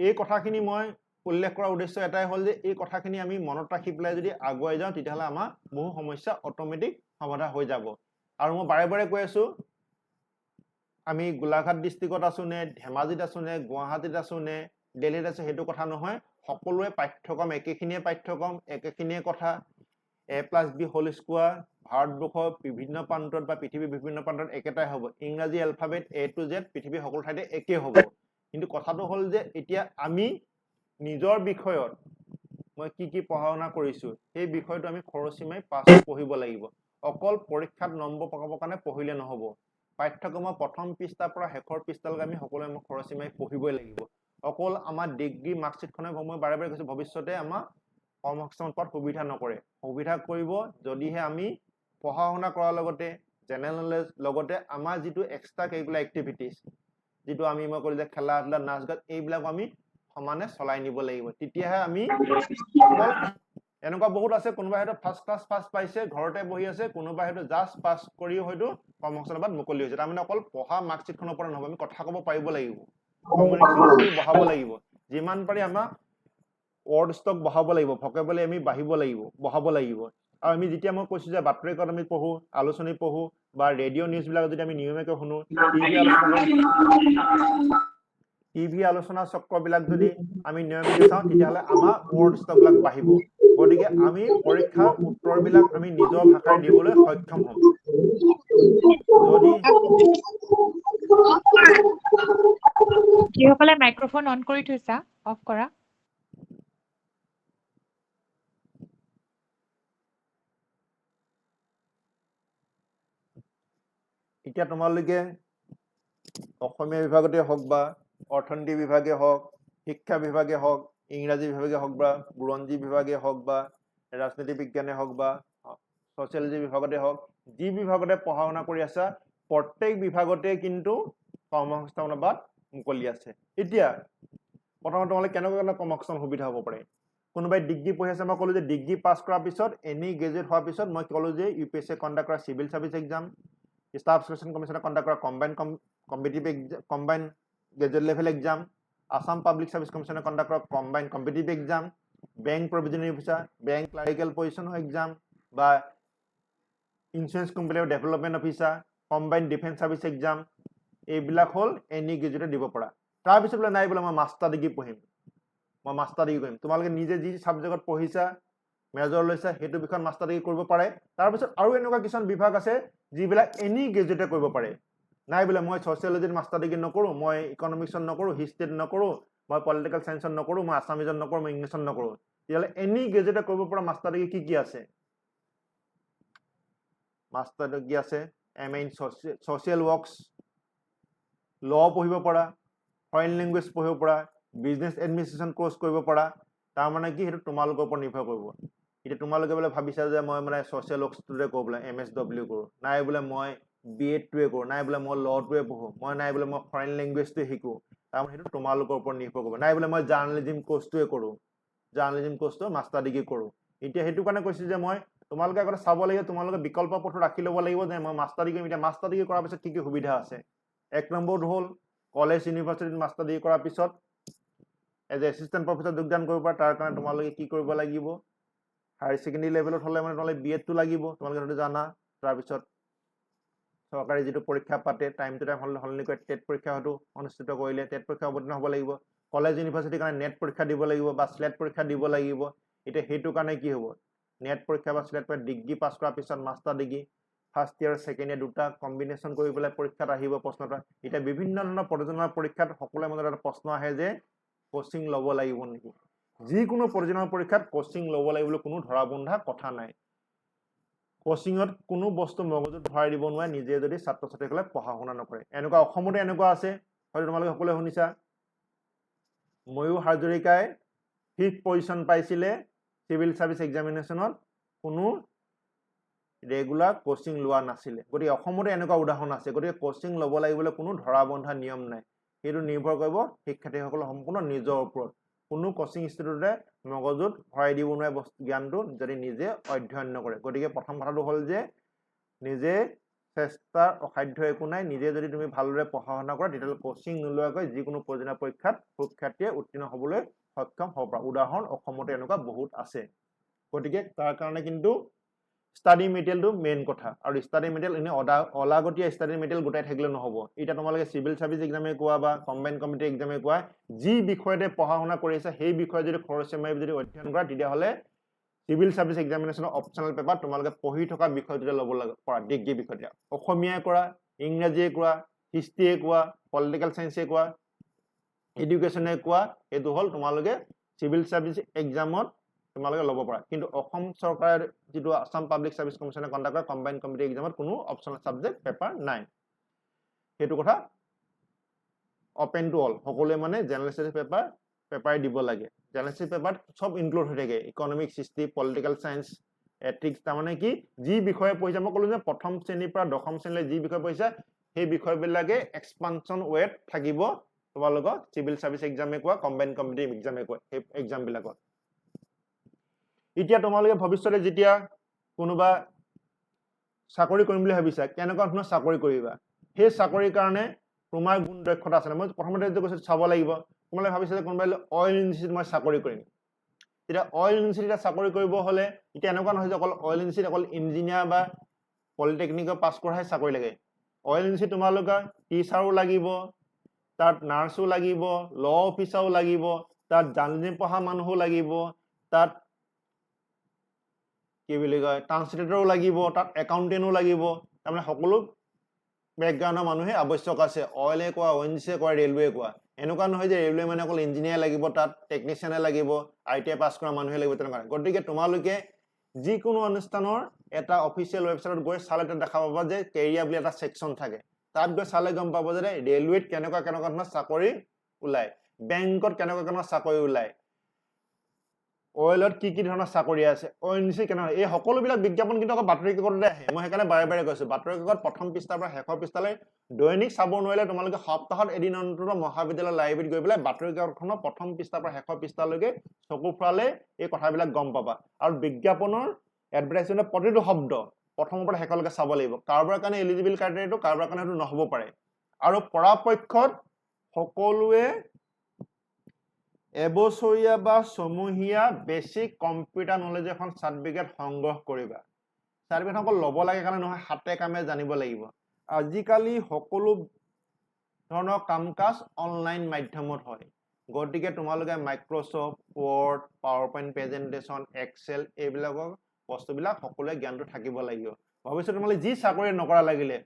এই কথাখিনি মই উল্লেখ কৰাৰ উদ্দেশ্য এটাই হ'ল যে এই কথাখিনি আমি মনত ৰাখি পেলাই যদি আগুৱাই যাওঁ তেতিয়াহ'লে আমাৰ বহু সমস্যা অট'মেটিক সমাধান হৈ যাব আৰু মই বাৰে বাৰে কৈ আছো আমি গোলাঘাট ডিষ্ট্ৰিক্টত আছো নে ধেমাজিত আছো নে গুৱাহাটীত আছো নে দিল্লীত আছো সেইটো কথা নহয় সকলোৱে পাঠ্যক্ৰম একেখিনিয়ে পাঠ্যক্ৰম একেখিনিয়ে কথা a+b² ভাৰতবৰ্ষৰ বিভিন্ন প্ৰান্তত বা পৃথিৱীৰ বিভিন্ন প্ৰান্তত একেটাই হ'ব ইংৰাজী এলফাবেট A to Z পৃথিৱীৰ সকলো ঠাইতে একে হ'ব কিন্তু কথাটো হ'ল যে এতিয়া আমি নিজৰ বিষয়ত মই কি পঢ়া শুনা কৰিছো সেই বিষয়টো আমি খৰচি মাৰি পাছ পঢ়িব লাগিব অকল পৰীক্ষাত নম্বৰ পাবৰ কাৰণে পঢ়িলে নহ'ব পাঠ্যক্ৰমৰ প্ৰথম পৃষ্ঠাৰ পৰা শেষৰ পৃষ্ঠালৈকে আমি সকলোৱে খৰচি মাৰি পঢ়িবই লাগিব অকল আমাৰ ডিগ্ৰী মাৰ্কশ্বিটখনে মই বাৰে বাৰে কৈছো ভৱিষ্যতে আমাৰ কৰ্মসংস্থাপন পোৱাত সুবিধা নকৰে সুবিধা কৰিব যদিহে আমি পঢ়া শুনা কৰাৰ লগতে জেনেৰেল নলেজ লগতে আমাৰ যিটো এক্সট্ৰা কাৰিকুলাৰ এক্টিভিটিজ যিটো আমি মই ক'লো যে খেলা ধূলা নাচ গান এইবিলাক আমি সমানে চলাই নিব লাগিব তেতিয়াহে আমি অকল এনেকুৱা বহুত আছে কোনোবা হয়তো ফাৰ্ষ্ট ক্লাছ পাছ পাইছে ঘৰতে বহি আছে কোনোবা হয়তো জাষ্ট পাছ কৰিও হয়তো কৰ্মসংস্থাপনত মুকলি হৈছে তাৰমানে অকল পঢ়া মাৰ্কশ্বিটখনৰ পৰা নহ'ব আমি কথা ক'ব পাৰিব লাগিব কমিউনিকেশ্যন স্কিল বঢ়াব লাগিব যিমান পাৰি আমাৰ ৱৰ্ড ষ্টক বঢ়াব লাগিব ভকেবুলাৰী আমি বঢ়াব লাগিব আৰু আমি যেতিয়া মই কৈছো যে বাতৰি কাকত আমি পঢ়ো আলোচনী পঢ়ো বা ৰেডিঅ' নিউজ বিলাক যদি আমি নিয়মীয়াকৈ শুনো টিভি আলোচনা চক্ৰবিলাক যদি আমি নিয়মীয়াকৈ চাওঁ তেতিয়াহ'লে আমাৰ ৱৰ্ড ষ্টক বিলাক বাঢ়িব গতিকে আমি পৰীক্ষাৰ উত্তৰবিলাক আমি নিজৰ ভাষাৰে দিবলৈ সক্ষম হ'ম যদি যিসকলে মাইক্ৰফোন অন কৰি থৈছা অফ কৰা এতিয়া তোমালোকে অসমীয়া বিভাগতে হওক বা অৰ্থনীতি বিভাগে হওক শিক্ষা বিভাগে হওক ইংৰাজী বিভাগে হওক বা বুৰঞ্জী বিভাগে হওক বা ৰাজনীতি বিজ্ঞানে হওক বা ছচিয়লজি বিভাগতে হওক যি বিভাগতে পঢ়া শুনা কৰি আছা প্ৰত্যেক বিভাগতে কিন্তু কৰ্মসংস্থাপনৰ বাট মুকলি আছে এতিয়া প্ৰথমতে তোমালোকে কেনেকুৱা কৰ্মসংস্থাপন সুবিধা হ'ব পাৰে কোনোবাই ডিগ্ৰী পঢ়ি আছে মই ক'লো যে ডিগ্ৰী পাছ কৰাৰ পিছত এনি গ্ৰেজুৱেট হোৱাৰ পিছত মই ক'লো যে UPSC কণ্ডাক্ট কৰা civil service exam staff selection কমিশ্যনে কণ্ডাক্ট কৰা combine graduate level exam Assam public service কমিশ্যনে কণ্ডাক্ট কৰা combine competitive exam bank probationary officer bank clerical পজিশ্যনৰ এক্সাম বা ইঞ্চুৰেঞ্চ কোম্পানীৰ development officer combine defence service exam এইবিলাক হ'ল এনি গ্ৰেজুৱেটে দিব পৰা তাৰপিছত বোলে নাই বোলে মই মাষ্টাৰ ডিগ্ৰী পঢ়িম মই মাষ্টাৰ ডিগ্ৰী কৰিম তোমালোকে নিজে যি ছাবজেক্টত পঢ়িছা মেজৰ লৈছা সেইটো বিষয়ত মাষ্টাৰ ডিগ্ৰী কৰিব পাৰে তাৰপিছত আৰু এনেকুৱা কিছুমান বিভাগ আছে যিবিলাক এনি গ্ৰেজুৱেটে কৰিব পাৰে নাই বোলে মই ছচিয়লজিত মাষ্টাৰ ডিগ্ৰী নকৰোঁ মই ইকনমিক্সত নকৰোঁ হিষ্ট্ৰীত নকৰোঁ মই পলিটিকেল চায়েন্সত নকৰোঁ মই আছামিজত নকৰোঁ মই ইংলিছত নকৰোঁ তেতিয়াহ'লে এনি গ্ৰেজুৱেটে কৰিব পৰা মাষ্টাৰ ডিগ্ৰী কি আছে মাষ্টাৰ ডিগ্ৰী আছে MA ইন ছচিয়েল ৱৰ্কছ ল পঢ়িব পৰা ফৰেইন লেংগুৱেজ পঢ়িব পৰা বিজনেছ এডমিনিষ্ট্ৰেশ্যন কোৰ্চ কৰিব পৰা তাৰমানে কি সেইটো তোমালোকৰ ওপৰত নিৰ্ভৰ কৰিব এতিয়া তোমালোকে বোলে ভাবিছা যে মই মানে ছচিয়েল ৱৰ্কছটোৱে কৰোঁ বোলে MSW কৰোঁ নাই বোলে মই BEdটোৱে কৰোঁ নাই বোলে মই লটোৱে পঢ়োঁ মই নাই বোলে মই ফৰেইন লেংগুৱেজটোৱে শিকোঁ তাৰমানে সেইটো তোমালোকৰ ওপৰত নিৰ্ভৰ কৰিব নাই বোলে মই জাৰ্ণালিজিম কোৰ্চটোৱে কৰোঁ জাৰ্ণালিজিম কোৰ্চটো মাষ্টাৰ ডিগ্ৰী কৰোঁ এতিয়া সেইটো কাৰণে কৈছোঁ যে মই তোমালোকে আগতে চাব লাগিব তোমালোকে বিকল্প পথ ৰাখি ল'ব লাগিব যে মই মাষ্টাৰ ডিগ্ৰী এতিয়া মাষ্টাৰ ডিগ্ৰী কৰাৰ পিছত কি সুবিধা আছে এক নম্বৰটো হ'ল কলেজ ইউনিভাৰ্চিটিত মাষ্টাৰ ডিগ্ৰী কৰাৰ পিছত এজ এ এছিষ্টেণ্ট প্ৰফেচৰ যোগদান কৰিব পাৰে তাৰ কাৰণে তোমালোকে কি কৰিব লাগিব হায়াৰ ছেকেণ্ডেৰী লেভেলত হ'লে মানে তোমালোকে BEdটো লাগিব তোমালোকে সেইটো জানা তাৰপিছত চৰকাৰী যিটো পৰীক্ষা পাতে টাইম টু টাইম সলনি কৰি টেট পৰীক্ষা হয়তো অনুষ্ঠিত কৰিলে টেট পৰীক্ষা অৱতীৰ্ণ হ'ব লাগিব কলেজ ইউনিভাৰ্চিটিৰ কাৰণে নেট পৰীক্ষা দিব লাগিব বা স্লেট পৰীক্ষা দিব লাগিব এতিয়া সেইটো কাৰণে কি হ'ব নেট পৰীক্ষা বা স্লেট পৰীক্ষা ডিগ্ৰী পাছ কৰাৰ পিছত master degree first year second year দুটা কম্বিনেশ্যন কৰি পেলাই পৰীক্ষাত আহিব প্ৰশ্নটা এতিয়া বিভিন্ন ধৰণৰ প্ৰতিযোগিতামূলক পৰীক্ষাত সকলোৰে মাজত এটা প্ৰশ্ন আহে যে কোচিং ল'ব লাগিব নেকি যিকোনো প্ৰতিযোগিতামূলক পৰীক্ষাত কোচিং ল'ব লাগিবলৈ কোনো ধৰা বন্ধা কথা নাই কোচিঙত কোনো বস্তু মগজুত ভৰাই দিব নোৱাৰে নিজে যদি ছাত্ৰ ছাত্ৰীসকলে পঢ়া শুনা নকৰে এনেকুৱা অসমতে এনেকুৱা আছে হয়তো তোমালোকে সকলোৱে শুনিছা ময়ূৰ হাজৰিকাই 5th পজিশ্যন পাইছিলে চিভিল চাৰ্ভিচ এক্সামিনেশ্যনত কোনো ৰেগুলাৰ কোচিং লোৱা নাছিলে গতিকে অসমতে এনেকুৱা উদাহৰণ আছে গতিকে কোচিং ল'ব লাগিবলৈ কোনো ধৰা বন্ধা নিয়ম নাই সেইটো নিৰ্ভৰ কৰিব শিক্ষাৰ্থীসকলৰ সম্পূৰ্ণ নিজৰ ওপৰত কোনো কোচিং ইনষ্টিটিউটে মগজুত ভৰাই দিব নোৱাৰে জ্ঞানটো যদি নিজে অধ্যয়ন নকৰে গতিকে প্ৰথম কথাটো হ'ল যে নিজে চেষ্টাৰ অসাধ্য একো নাই নিজে যদি তুমি ভালদৰে পঢ়া শুনা কৰা তেতিয়াহ'লে কোচিং নোলোৱাকৈ যিকোনো প্ৰয়োজনীয় পৰীক্ষাত সুখ্যাতিয়ে উত্তীৰ্ণ হ'বলৈ সক্ষম হ'ব পৰা উদাহৰণ অসমতে এনেকুৱা বহুত আছে গতিকে তাৰ কাৰণে কিন্তু ষ্টাডি মেটেৰিয়েলটো মেইন কথা আৰু ষ্টাডি মেটেৰিয়েল এনে অলাগতীয়া ষ্টাডি মেটেৰিয়েল গোটাই থাকিলে নহ'ব এতিয়া তোমালোকে চিভিল চাৰ্ভিচ এক্সামে কোৱা বা কম্বাইন কমিটি এক্সামে কোৱা যি বিষয়তে পঢ়া শুনা কৰি আছে সেই বিষয়ে যদি খৰচে মাৰি যদি অধ্যয়ন কৰা তেতিয়াহ'লে চিভিল চাৰ্ভিচ এক্সামিনেশ্যনৰ অপচনেল পেপাৰ তোমালোকে পঢ়ি থকা বিষয়টোতে ল'ব পৰা ডিগ্ৰী বিষয়তে অসমীয়াই কৰা ইংৰাজীয়ে কোৱা হিষ্ট্ৰীয়ে কোৱা পলিটিকেল চায়েন্সে কোৱা এডুকেশ্যনে কোৱা এইটো হ'ল তোমালোকে চিভিল চাৰ্ভিচ এক্সামত তোমালোকে ল'ব পৰা কিন্তু অসম চৰকাৰৰ যিটো আসাম পাব্লিক চাৰ্ভিচ কমিশ্যনে কণ্ডাক্ট কৰা কম্বাইন কমিটি এক্সামত কোনো অপচনেল ছাবজেক্ট পেপাৰ নাই সেইটো কথা অপেন টু অল সকলোৱে মানে জেনেৰেল ষ্টাডিজ পেপাৰ দিব লাগে জেনেৰেল ষ্টাডিজ পেপাৰ সব ইনক্লুড হৈ থাকে economics history political science ethics তাৰমানে কি যি বিষয়ে পঢ়িছা মই ক'লো যে প্ৰথম শ্ৰেণীৰ পৰা দশম শ্ৰেণীলৈ যি বিষয়ে পঢ়িছা সেই বিষয়বিলাকে এক্সপানশ্যন ৱেত থাকিব তোমালোকৰ চিভিল চাৰ্ভিচ এক্সামে কোৱা কম্বাইন কমিটি এক্সামে কোৱা সেই এক্সামবিলাকত এতিয়া তোমালোকে ভৱিষ্যতে যেতিয়া কোনোবা চাকৰি কৰিম বুলি ভাবিছা কেনেকুৱা ধৰণৰ চাকৰি কৰিবা সেই চাকৰিৰ কাৰণে তোমাৰ গুণ দক্ষতা আছে মই প্ৰথমতে যে কৈছো চাব লাগিব তোমালোকে ভাবিছা যে কোনোবাই অইল ইণ্ডাষ্ট্ৰীত মই চাকৰি কৰিম তেতিয়া অইল ইণ্ডাষ্ট্ৰীত চাকৰি কৰিব হ'লে এতিয়া এনেকুৱা নহয় যে অকল অইল ইণ্ডাষ্ট্ৰীত অকল ইঞ্জিনিয়াৰ বা পলিটেকনিকৰ পাছ কৰাহে চাকৰি লাগে অইল ইণ্ডাষ্ট্ৰীত তোমালোকৰ টিচাৰো লাগিব তাত নাৰ্ছো লাগিব ল অফিচাৰো লাগিব তাত জাৰ্নেলিজম পঢ়া মানুহো লাগিব তাত কি বুলি কয় ট্ৰান্সলেটৰো লাগিব তাত একাউণ্টেণ্টো লাগিব তাৰমানে সকলো বেকগ্ৰাউণ্ডৰ মানুহে আৱশ্যক আছে অইলে কোৱা অইনজিয়ে কোৱা ৰেলৱে কোৱা এনেকুৱা নহয় যে ৰেলৱে মানে অকল ইঞ্জিনিয়াৰ লাগিব তাত টেকনিচিয়ানে লাগিব ITI পাছ কৰা মানুহে লাগিব তেনেকুৱা গতিকে তোমালোকে যিকোনো অনুষ্ঠানৰ এটা অফিচিয়েল ৱেবছাইটত গৈ চালে তাত দেখা পাবা যে কেৰিয়াৰ বুলি এটা ছেকশ্যন থাকে তাত গৈ চালে গম পাব যে ৰেলৱেত কেনেকুৱা ধৰণৰ চাকৰি ওলায় বেংকত কেনেকুৱা চাকৰি ওলায় অইলত কি ধৰণৰ চাকৰি আছে অইনজি কেনেকুৱা এই সকলোবিলাক বিজ্ঞাপন কিন্তু আকৌ বাতৰি কাকততে আহে মই সেইকাৰণে বাৰে বাৰে কৈছো বাতৰি কাকত প্ৰথম পৃষ্ঠাৰ পৰা শেষৰ পৃষ্ঠালৈ দৈনিক চাব নোৱাৰিলে তোমালোকে সপ্তাহত এদিন অন্তত মহাবিদ্যালয় লাইব্ৰেৰীত গৈ পেলাই বাতৰি কাকতখনৰ প্ৰথম পৃষ্ঠাৰ পৰা শেষৰ পৃষ্ঠালৈকে চকু ফুৰালে এই কথাবিলাক গম পাবা আৰু বিজ্ঞাপনৰ এডভাৰটাইজমেণ্টৰ প্ৰতিটো শব্দ প্ৰথমৰ পৰা শেষলৈকে চাব লাগিব কাৰোবাৰ কাৰণে এলিজিবল ক্ৰাইটেৰিয়াটো কাৰোবাৰ কাৰণে সেইটো নহ'ব পাৰে আৰু পৰাপক্ষত সকলোৱে এবছৰীয়া বা ছমহীয়া বেছিক কম্পিউটাৰ নলেজ এখন চাৰ্টিফিকেট সংগ্ৰহ কৰিবা চাৰ্টিফিকেট অকল ল'ব লাগে কাৰণে নহয় হাতে কামে জানিব লাগিব আজিকালি সকলো ধৰণৰ কাম কাজ অনলাইন মাধ্যমত হয় গতিকে তোমালোকে Microsoft Word PowerPoint presentation Excel এইবিলাকৰ বস্তুবিলাক সকলোৱে জ্ঞানটো থাকিব লাগিব ভৱিষ্যতে তোমালোকে যি চাকৰি নকৰা লাগিলে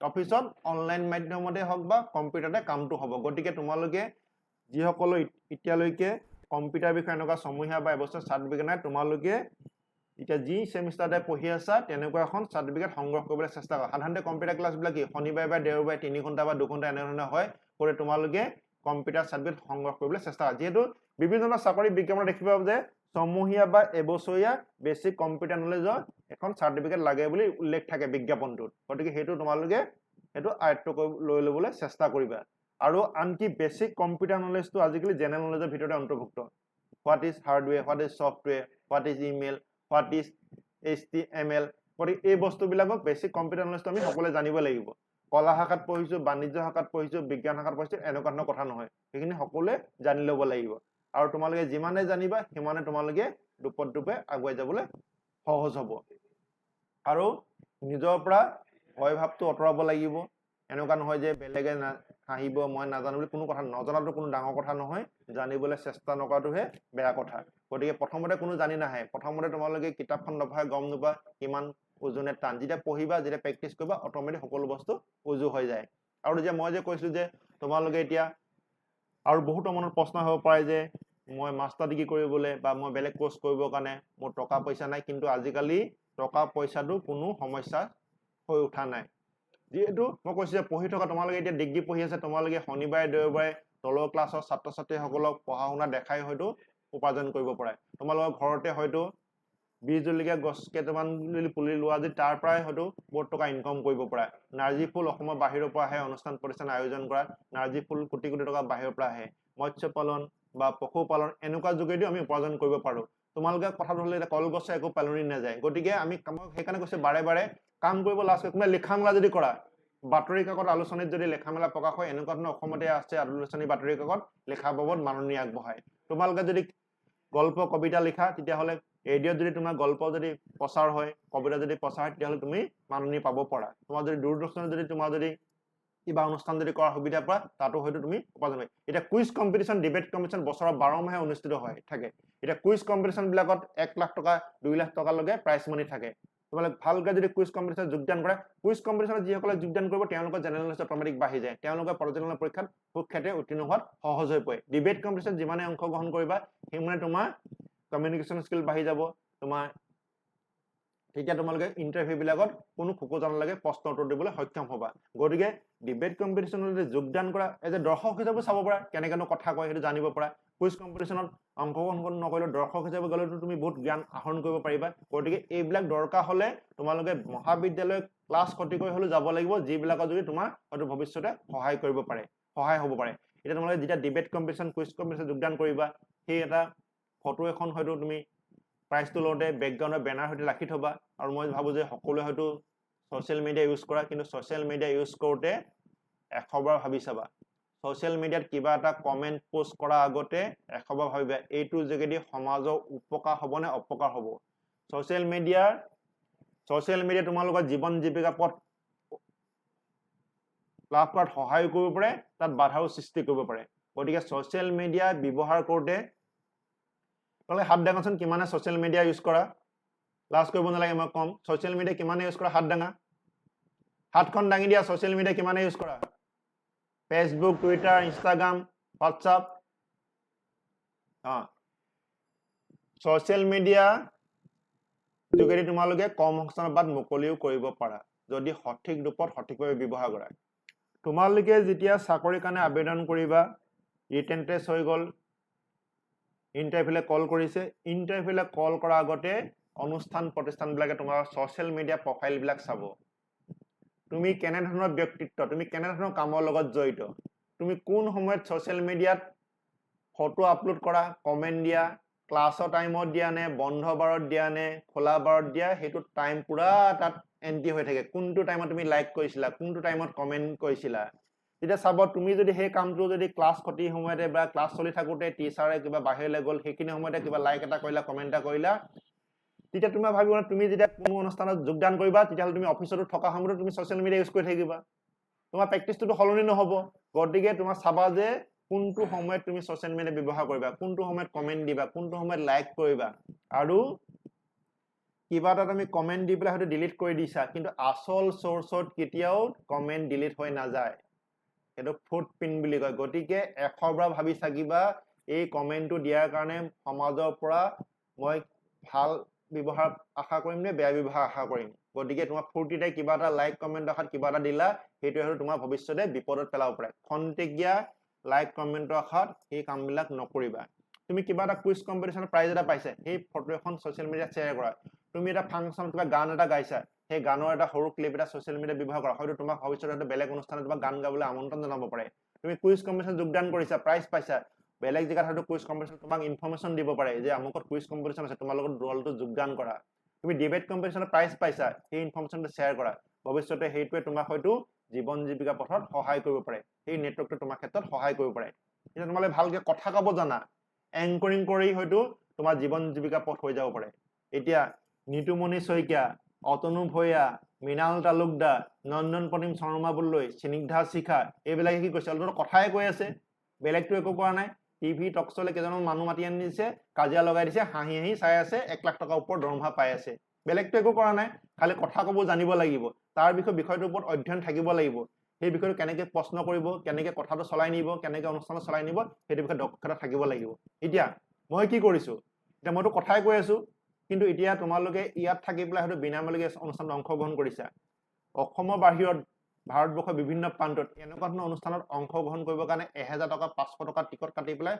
অফিচত অনলাইন মাধ্যমতে হওক বা কম্পিউটাৰতে কামটো হ'ব গতিকে তোমালোকে যিসকলে এতিয়ালৈকে কম্পিউটাৰ বিষয়ে এনেকুৱা ছমহীয়া বা এবছৰ চাৰ্টিফিকেট নাই তোমালোকে এতিয়া যি ছেমিষ্টাৰতে পঢ়ি আছা তেনেকুৱা এখন চাৰ্টিফিকেট সংগ্ৰহ কৰিবলৈ চেষ্টা কৰা সাধাৰণতে কম্পিউটাৰ ক্লাছবিলাক কি শনিবাৰে বা দেওবাৰে 3 ঘণ্টা বা 2 ঘণ্টা এনেধৰণে হয় কৰি তোমালোকে কম্পিউটাৰ চাৰ্টিফিকেট সংগ্ৰহ কৰিবলৈ চেষ্টা কৰা যিহেতু বিভিন্ন ধৰণৰ চাকৰি বিজ্ঞাপনত দেখিবা যে ছমহীয়া বা এবছৰীয়া বেছিক কম্পিউটাৰ নলেজৰ এখন চাৰ্টিফিকেট লাগে বুলি উল্লেখ থাকে বিজ্ঞাপনটোত গতিকে সেইটো তোমালোকে সেইটো আয়ত্ব লৈ ল'বলৈ চেষ্টা কৰিবা আৰু আনকি বেছিক কম্পিউটাৰ নলেজটো আজিকালি জেনেৰেল নলেজৰ ভিতৰতে অন্তৰ্ভুক্ত what is hardware what is software what is email what is HTML গতিকে এই বস্তুবিলাকক বেছিক কম্পিউটাৰ নলেজটো আমি সকলোৱে জানিব লাগিব কলা শাখাত পঢ়িছোঁ বাণিজ্য শাখাত পঢ়িছোঁ বিজ্ঞান শাখাত পঢ়িছোঁ এনেকুৱা ধৰণৰ কথা নহয় সেইখিনি সকলোৱে জানি ল'ব লাগিব আৰু তোমালোকে যিমানে জানিবা সিমানে তোমালোকে দুপে আগুৱাই যাবলৈ সহজ হ'ব আৰু নিজৰ পৰা ভয় ভাৱটো আঁতৰাব লাগিব এনেকুৱা নহয় যে বেলেগে হাঁহিব মই নাজানো বুলি কোনো কথা নজনাটো কোনো ডাঙৰ কথা নহয় জানিবলৈ চেষ্টা নকৰাটোহে বেয়া কথা গতিকে প্ৰথমতে কোনো জানি নাহে প্ৰথমতে তোমালোকে কিতাপখন নপঢ়াই গম নোপোৱা কিমান ওজনে টান যেতিয়া পঢ়িবা যেতিয়া প্ৰেক্টিচ কৰিবা অট'মেটিক সকলো বস্তু উজু হৈ যায় আৰু যে মই যে কৈছিলোঁ যে তোমালোকে এতিয়া আৰু বহুতো মনত প্ৰশ্ন হ'ব পাৰে যে মই মাষ্টাৰ ডিগ্ৰী কৰিবলৈ বা মই বেলেগ কোৰ্চ কৰিবৰ কাৰণে মোৰ টকা পইচা নাই কিন্তু আজিকালি টকা পইচাটো কোনো সমস্যা হৈ উঠা নাই যিহেতু মই কৈছোঁ যে পঢ়ি থকা তোমালোকে এতিয়া ডিগ্ৰী পঢ়ি আছে তোমালোকে শনিবাৰে দেওবাৰে তলৰ ক্লাছৰ ছাত্ৰ ছাত্ৰীসকলক পঢ়া শুনা দেখাই হয়তো উপাৰ্জন কৰিব পাৰে তোমালোকৰ ঘৰতে হয়তো 20 জলকীয়া গছ কেইটামান পুলি লোৱা যদি তাৰ পৰাই হয়তো বহুত টকা ইনকাম কৰিব পাৰে নাৰ্জী ফুল অসমৰ বাহিৰৰ পৰা আহে অনুষ্ঠান প্ৰতিষ্ঠান আয়োজন কৰা নাৰ্জী ফুল কোটি কোটি টকা বাহিৰৰ পৰা আহে মৎস্য পালন বা পশুপালন এনেকুৱা যোগেদিও আমি উপাৰ্জন কৰিব পাৰোঁ তোমালোকে কথাটো হ'লে কলগছে একো পেলনি নাযায় গতিকে আমি সেইকাৰণে কৈছোঁ বাৰে বাৰে কাম কৰিব লাজ কৰে কোনোবাই লিখা মেলা যদি কৰা বাতৰি কাকত আলোচনীত যদি লেখা মেলা প্ৰকাশ হয় এনেকুৱা ধৰণৰ অসমতে আছে আলোচনী বাতৰি কাকত লেখা বাবদ মাননি আগবঢ়ায় তোমালোকে যদি গল্প কবিতা লিখা তেতিয়াহ'লে ৰেডিঅ'ত যদি তোমাৰ গল্প যদি প্ৰচাৰ হয় কবিতা যদি প্ৰচাৰ হয় তেতিয়াহ'লে তুমি মাননি পাব পাৰা তোমাৰ যদি দূৰদৰ্শনত যদি তোমাৰ যদি কিবা অনুষ্ঠান যদি কৰাৰ সুবিধা পোৱা তাতো হয়তো তুমি উপাৰ্জন হয় এতিয়া কুইজ কম্পিটিশ্যন ডিবেট কম্পিটিশ্যন বছৰৰ 12 মাহে অনুষ্ঠিত হয় থাকে এতিয়া কুইজ কম্পিটিশ্যন বিলাকত 1 লাখ টকা 2 লাখ টকালৈকে প্ৰাইজ মানি থাকে তোমালোক ভালকৈ যদি কুইজ কম্পিটিশ্যন যোগদান কৰে কুইজ কম্পিটিশ্যনত যিসকলে যোগদান কৰিব তেওঁলোকৰ জেনেৰেল নলেজ অট'মেটিক বাঢ়ি যায় তেওঁলোকে পৰ্যালোচনা পৰীক্ষাত সুখ্যাতে উত্তীৰ্ণ হোৱাত সহজ হৈ পৰে ডিবেট কম্পিটিশ্যন যিমানে অংশগ্ৰহণ কৰিবা সিমানে তোমাৰ কমিউনিকেশ্যন স্কিল বাঢ়ি যাব তোমাৰ তেতিয়া তোমালোকে ইন্টাৰভিউ বিলাকত কোনো খোকোজা নালাগে প্ৰশ্ন উত্তৰ দিবলৈ সক্ষম হ'বা গতিকে ডিবেট কম্পিটিশ্যনত যোগদান কৰা এজ এ দৰ্শক হিচাপে চাব পাৰা কেনেকেনো কথা কয় সেইটো জানিব পাৰা কুইজ কম্পিটিশ্যনত অংশগ্ৰহণ নকৰিলেও দৰ্শক হিচাপে গ'লেতো তুমি বহুত জ্ঞান আহৰণ কৰিব পাৰিবা গতিকে এইবিলাক দৰকাৰ হ'লে তোমালোকে মহাবিদ্যালয় ক্লাছ ক্ষতি কৰি হ'লেও যাব লাগিব যিবিলাকৰ যদি তোমাৰ হয়তো ভৱিষ্যতে সহায় কৰিব পাৰে সহায় হ'ব পাৰে এতিয়া তোমালোকে যেতিয়া ডিবেট কম্পিটিশ্যন কুইজ কম্পিটিশ্যন যোগদান কৰিবা সেই এটা ফটো এখন হয়তো তুমি প্ৰাইজটো লওঁতে বেকগ্ৰাউণ্ডৰ বেনাৰ সৈতে ৰাখি থবা আৰু মই ভাবো যে সকলোৱে হয়তো ছ'চিয়েল মিডিয়া ইউজ কৰা কিন্তু ছ'চিয়েল মিডিয়া ইউজ কৰোঁতে 100 বাৰ ভাবি চাবা ছ'চিয়েল মিডিয়াত কিবা এটা কমেণ্ট পোষ্ট কৰাৰ আগতে 100 বাৰ ভাবিবা এইটোৰ যোগেদি সমাজৰ উপকাৰ হ'ব নে অপকাৰ হ'ব ছ'চিয়েল মিডিয়া তোমালোকৰ জীৱন জীৱিকা পথ লাভ কৰাত সহায় কৰিব পাৰে তাত বাধাও সৃষ্টি কৰিব পাৰে গতিকে ছ'চিয়েল মিডিয়া ব্যৱহাৰ কৰোঁতে তোমালোকে হাত দাঙাচোন কিমানে ছ'চিয়েল মিডিয়া ইউজ কৰা লাজ কৰিব নালাগে মই কম ছ'চিয়েল মিডিয়া কিমানে ইউজ কৰা হাত দাঙা হাতখন দাঙি দিয়া ছ'চিয়েল মিডিয়া কিমানে ইউজ কৰা Facebook Twitter Instagram WhatsApp social media যোগেদি তোমালোকে কৰ্মসংস্থাপনৰ বাট মুকলিও কৰিব পাৰা যদি সঠিক ৰূপত সঠিকভাৱে ব্যৱহাৰ কৰা তোমালোকে যেতিয়া চাকৰিৰ কাৰণে আবেদন কৰিবা ৰিটেন টেষ্ট হৈ গ'ল ইণ্টাৰভিউলে কল কৰিছে ইণ্টাৰভিউলে কল কৰাৰ আগতে অনুষ্ঠান প্ৰতিষ্ঠানবিলাকে তোমাৰ ছ'চিয়েল মিডিয়া প্ৰফাইলবিলাক চাব তুমি কেনেধৰণৰ ব্যক্তিত্ব তুমি কেনেধৰণৰ কামৰ লগত জড়িত তুমি কোন সময়ত ছ'চিয়েল মিডিয়াত ফটো আপলোড কৰা কমেণ্ট দিয়া ক্লাছৰ টাইমত দিয়া নে বন্ধ বাৰত দিয়া নে খোলা বাৰত দিয়া সেইটো টাইম পুৰা তাত এন্ট্ৰি হৈ থাকে কোনটো টাইমত তুমি লাইক কৰিছিলা কোনটো টাইমত কমেণ্ট কৰিছিলা তেতিয়া চাব তুমি যদি সেই কামটো যদি ক্লাছ ক্ষতি সময়তে বা ক্লাছ চলি থাকোঁতে টিচাৰে কিবা বাহিৰলৈ গ'ল সেইখিনি সময়তে কিবা লাইক এটা কৰিলা কমেণ্ট এটা কৰিলা তেতিয়া তুমি ভাবিব তুমি যেতিয়া কোনো অনুষ্ঠানত যোগদান কৰিবা তেতিয়াহ'লে তুমি অফিচতো থকা সময়তো তুমি ছ'চিয়েল মিডিয়া ইউজ কৰি থাকিবা তোমাৰ প্ৰেক্টিছটো সলনি নহ'ব গতিকে তোমাৰ চাবা যে কোনটো সময়ত তুমি ছ'চিয়েল মিডিয়া ব্যৱহাৰ কৰিবা কোনটো সময়ত কমেণ্ট দিবা কোনটো সময়ত লাইক কৰিবা আৰু কিবা এটা তুমি কমেণ্ট দি পেলাই হয়তো ডিলিট কৰি দিছা কিন্তু আচল চ'ৰ্চত কেতিয়াও কমেণ্ট ডিলিট হৈ নাযায় সেইটো ফুটপ্ৰিণ্ট বুলি কয় গতিকে 100 বাৰ ভাবি থাকিবা এই কমেণ্টটো দিয়াৰ কাৰণে সমাজৰ পৰা মই ভাল ব্যৱহাৰ আশা কৰিম নে বেয়া ব্যৱহাৰ আশা কৰিম গতিকে তোমাৰ ফূৰ্তিতে কিবা এটা লাইক কমেণ্ট আশাত কিবা এটা দিলা সেইটোৱে হয়তো তোমাৰ ভৱিষ্যতে বিপদত পেলাব পাৰে খন্তেকীয়া লাইক কমেণ্টৰ আশাত সেই কামবিলাক নকৰিবা তুমি কিবা এটা কুইজ কম্পিটিশ্যনৰ প্ৰাইজ এটা পাইছা সেই ফটো এখন ছ'চিয়েল মিডিয়াত শ্বেয়াৰ কৰা তুমি এটা ফাংচন কিবা গান এটা গাইছা সেই গানৰ এটা সৰু ক্লিপ এটা ছ'চিয়েল মিডিয়াত ব্যৱহাৰ কৰা হয়তো তোমাক ভৱিষ্যতে বেলেগ অনুষ্ঠানত তোমাক গান গাবলৈ আমন্ত্ৰণ জনাব পাৰে তুমি কুইজ কম্পিটিশ্যন যোগদান কৰিছা প্ৰাইজ পাইছা বেলেগ জেগাত হয়তো কুইজ কম্পিটিশ্যন তোমাক ইনফৰমেশ্যন দিব পাৰে যে আমুকত কুইজ কম্পিটিশ্যন আছে তোমাৰ লগত দলটো যোগদান কৰা তুমি ডিবেট কম্পিটিশ্যনত প্ৰাইজ পাইছা সেই ইনফৰমেশ্যনটো শ্বেয়াৰ কৰা ভৱিষ্যতে সেইটোৱে তোমাক হয়তো জীৱন জীৱিকা পথত সহায় কৰিব পাৰে সেই নেটৱৰ্কটো তোমাৰ ক্ষেত্ৰত সহায় কৰিব পাৰে এতিয়া তোমালোকে ভালকৈ কথা ক'ব জানা এংকৰিং কৰি হয়তো তোমাৰ জীৱন জীৱিকা পথ হৈ যাব পাৰে এতিয়া নিতুমণি শইকীয়া অতনু ভূঞা মৃণাল তালুকদাৰ নন্দন প্ৰতিম শৰ্মা বুল্লৈ স্নিগ্ধা শিখা এইবিলাকে কি কৈছে অলপ কথাই কৈ আছে বেলেগটো একো কৰা নাই টিভি টক শ্ব'লে কেইজনমান মানুহ মাতি আনি দিছে কাজিয়া লগাই দিছে হাঁহি হাঁহি চাই আছে 1 লাখ টকাৰ ওপৰত দৰমহা পাই আছে বেলেগটো একো কৰা নাই খালি কথা ক'ব জানিব লাগিব তাৰ বিষয়টোৰ ওপৰত অধ্যয়ন থাকিব লাগিব সেই বিষয়টো কেনেকৈ প্ৰশ্ন কৰিব কেনেকৈ কথাটো চলাই নিব কেনেকৈ অনুষ্ঠানত চলাই নিব সেইটো বিষয়ে দক্ষতা থাকিব লাগিব এতিয়া মই কি কৰিছোঁ এতিয়া মইতো কথাই কৈ আছোঁ কিন্তু এতিয়া তোমালোকে ইয়াত থাকি পেলাই হয়তো বিনামূলীয়া অনুষ্ঠানত অংশগ্ৰহণ কৰিছা অসমৰ বাহিৰত ভাৰতবৰ্ষৰ বিভিন্ন প্ৰান্তত এনেকুৱা ধৰণৰ অনুষ্ঠানত অংশগ্ৰহণ কৰিবৰ কাৰণে 1000 টকা 500 টকা টিকট কাটি পেলাই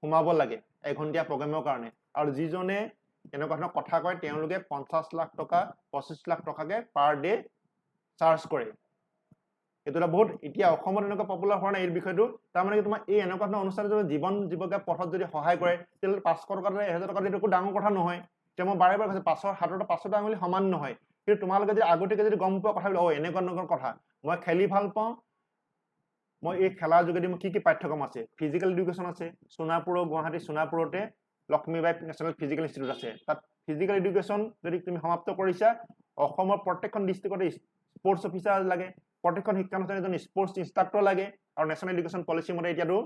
সোমাব লাগে এঘণ্টীয়া প্ৰগ্ৰেমৰ কাৰণে আৰু যিজনে এনেকুৱা ধৰণৰ কথা কয় তেওঁলোকে 50 লাখ টকা 25 লাখ টকাকে পাৰ ডে চাৰ্জ কৰে এইটো এটা বহুত এতিয়া অসমত এনেকুৱা পপুলাৰ হোৱা নাই এই বিষয়টো তাৰমানে তোমাৰ এই এনেকুৱা ধৰণৰ অনুষ্ঠানে যদি জীৱন জীৱিকা পথত যদি সহায় কৰে তেতিয়াহ'লে 500 টকা 1000 টকা এইটো একো ডাঙৰ কথা নহয় এতিয়া মই বাৰে বাৰে কৈছোঁ 500 হাতত 500 আঙুলি সমান নহয় কিন্তু তোমালোকে যদি আগতীয়াকৈ যদি গম পোৱা কথাবিলাক এনেকুৱা কথা মই খেলি ভাল পাওঁ মই এই খেলাৰ যোগেদি মই কি পাঠ্যক্ৰম আছে ফিজিকেল এডুকেশ্যন আছে গুৱাহাটী সোণাপুৰতে লক্ষ্মীবাই নেশ্যনেল ফিজিকেল ইনষ্টিটিউট আছে তাত ফিজিকেল এডুকেশ্যন যদি তুমি সমাপ্ত কৰিছা অসমৰ প্ৰত্যেকখন ডিষ্ট্ৰিক্টতে স্পৰ্টছ অফিচাৰ লাগে প্ৰত্যেকখন শিক্ষানুষ্ঠানত এজন স্পৰ্টছ ইনষ্ট্ৰাক্টৰ লাগে আৰু নেশ্যনেল এডুকেশ্যন পলিচি মতে এতিয়াতো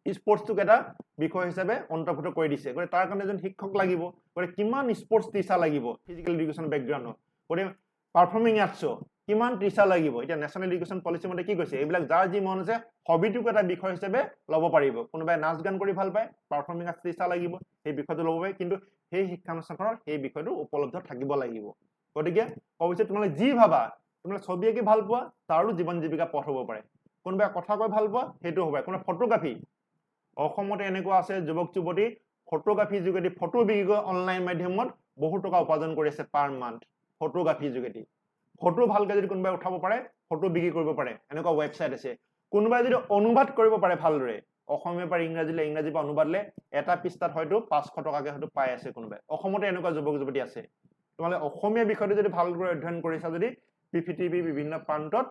স্পৰ্টছটোক এটা বিষয় হিচাপে অন্তৰ্ভুক্ত কৰি দিছে গতিকে তাৰ কাৰণে এজন শিক্ষক লাগিব গতিকে কিমান স্পৰ্টছ টিচাৰ লাগিব ফিজিকেল এডুকেশ্যন বেকগ্ৰাউণ্ডত গতিকে পাৰফৰ্মিং আৰ্টছৰ কিমান টিচাৰ লাগিব এতিয়া নেশ্যনেল এডুকেশ্যন পলিচি মতে কি কৈছে এইবিলাক যাৰ যি মন আছে হবিটোক এটা বিষয় হিচাপে ল'ব পাৰিব কোনোবাই নাচ গান কৰি ভাল পায় পাৰফৰ্মিং আৰ্টছ টিচাৰ লাগিব সেই বিষয়টো ল'ব পাৰে কিন্তু সেই শিক্ষানুষ্ঠানৰ সেই বিষয়টো উপলব্ধ থাকিব লাগিব গতিকে অৱশ্যে তোমালোকে যি ভাবা তোমালোকে ছবি আঁকি ভাল পোৱা তাৰো জীৱন জীৱিকা পথ হ'ব পাৰে কোনোবাই কথা কৈ ভাল পোৱা সেইটো হ'ব পাৰে কোনোবাই ফটোগ্ৰাফী অসমতে এনেকুৱা আছে যুৱক যুৱতী ফটোগ্ৰাফীৰ যোগেদি ফটো বিক্ৰী কৰি অনলাইন মাধ্যমত বহুত টকা উপাৰ্জন কৰি আছে পাৰ মান্থ ফটোগ্ৰাফীৰ যোগেদি ফটো ভালকে যদি কোনোবাই উঠাব পাৰে ফটো বিক্ৰী কৰিব পাৰে এনেকুৱা ৱেবছাইট আছে কোনোবাই যদি অনুবাদ কৰিব পাৰে ভালদৰে অসমীয়া পৰা ইংৰাজীলৈ ইংৰাজী পৰা অনুবাদলে এটা পৃষ্ঠাত হয়তো 500 টকাকে হয়তো পাই আছে কোনোবাই অসমতে এনেকুৱা যুৱক যুৱতী আছে তোমালোকে অসমীয়া বিষয়টো যদি ভালদৰে অধ্যয়ন কৰিছা যদি পৃথিৱীৰ বিভিন্ন প্ৰান্তত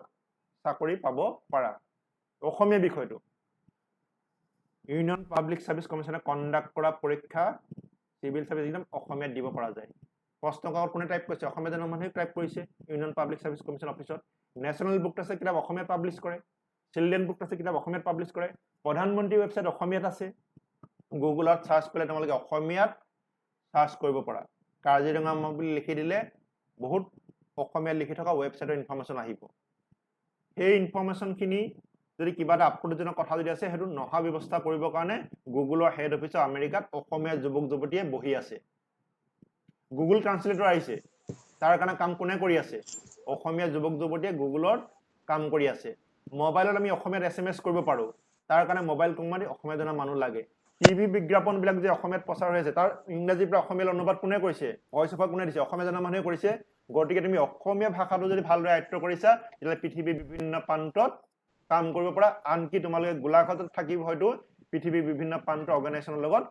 চাকৰি পাব পাৰা অসমীয়া বিষয়টো ইউনিয়ন পাব্লিক সাৰ্ভিস কমিশনে কন্ডাক্ট কৰা পৰীক্ষা সিভিল সাৰ্ভিস এক্সাম অসমীয়াত দিব পৰা যায় প্ৰশ্নকাকত কোনে টাইপ কৰিছে অসমীয়া জানা মানুহে টাইপ কৰিছে ইউনিয়ন পাব্লিক সাৰ্ভিস কমিশন অফিসত নেশনাল বুক আছে কিতাপ অসমীয়াত পাব্লিশ কৰে চিলড্ৰেন বুক আছে কিতাপ অসমীয়াত পাব্লিশ কৰে প্ৰধানমন্ত্ৰী ৱেবছাইট অসমীয়াত আছে গুগলত সাৰ্চ কৰিলে তোমালোকে অসমীয়াত সাৰ্চ কৰিব পাৰা কাজিৰঙা বুলি লিখি দিলে বহুত অসমীয়াত লিখি থকা ৱেবছাইটৰ ইনফৰমেশন আহিব এই ইনফৰমেশনখিনি যদি কিবা এটা আপডেটজনক কথা যদি আছে হেতু নহা ব্যৱস্থা কৰিবৰ কাৰণে গুগলৰ হেড অফিচৰ আমেৰিকাত অসমীয়া যুৱক যুৱতীয়ে বহি আছে গুগল ট্ৰান্সলেটৰ আহিছে তাৰ কাৰণে কাম কোনে কৰি আছে অসমীয়া যুৱক যুৱতীয়ে গুগলৰ কাম কৰি আছে মোবাইলত আমি অসমীয়াত এসএমএস কৰিব পাৰো তাৰ কাৰণে মোবাইল কোম্পানী অসমীয়া জনা মানুহ লাগে টিভি বিজ্ঞাপন বিলাক যে অসমীয়াত প্ৰচাৰ হৈ আছে তাৰ ইংৰাজীৰ পৰা অসমীয়ালৈ অনুবাদ কোনে কৰিছে ভয়েস অফাৰ কোনে দিছে অসমীয়া জনা মানুহে কৰিছে গতিকে তুমি অসমীয়া ভাষাটো যদি ভালদৰে আয়ত্ত কৰিছা তেতিয়ালে পৃথিৱীৰ বিভিন্ন প্ৰান্তত কাম কৰিব পৰা আনকি তোমালোকে গোলাঘাটত থাকিব হয়তো পৃথিৱীৰ বিভিন্ন প্ৰান্তৰ অৰ্গানাইজেচনৰ লগত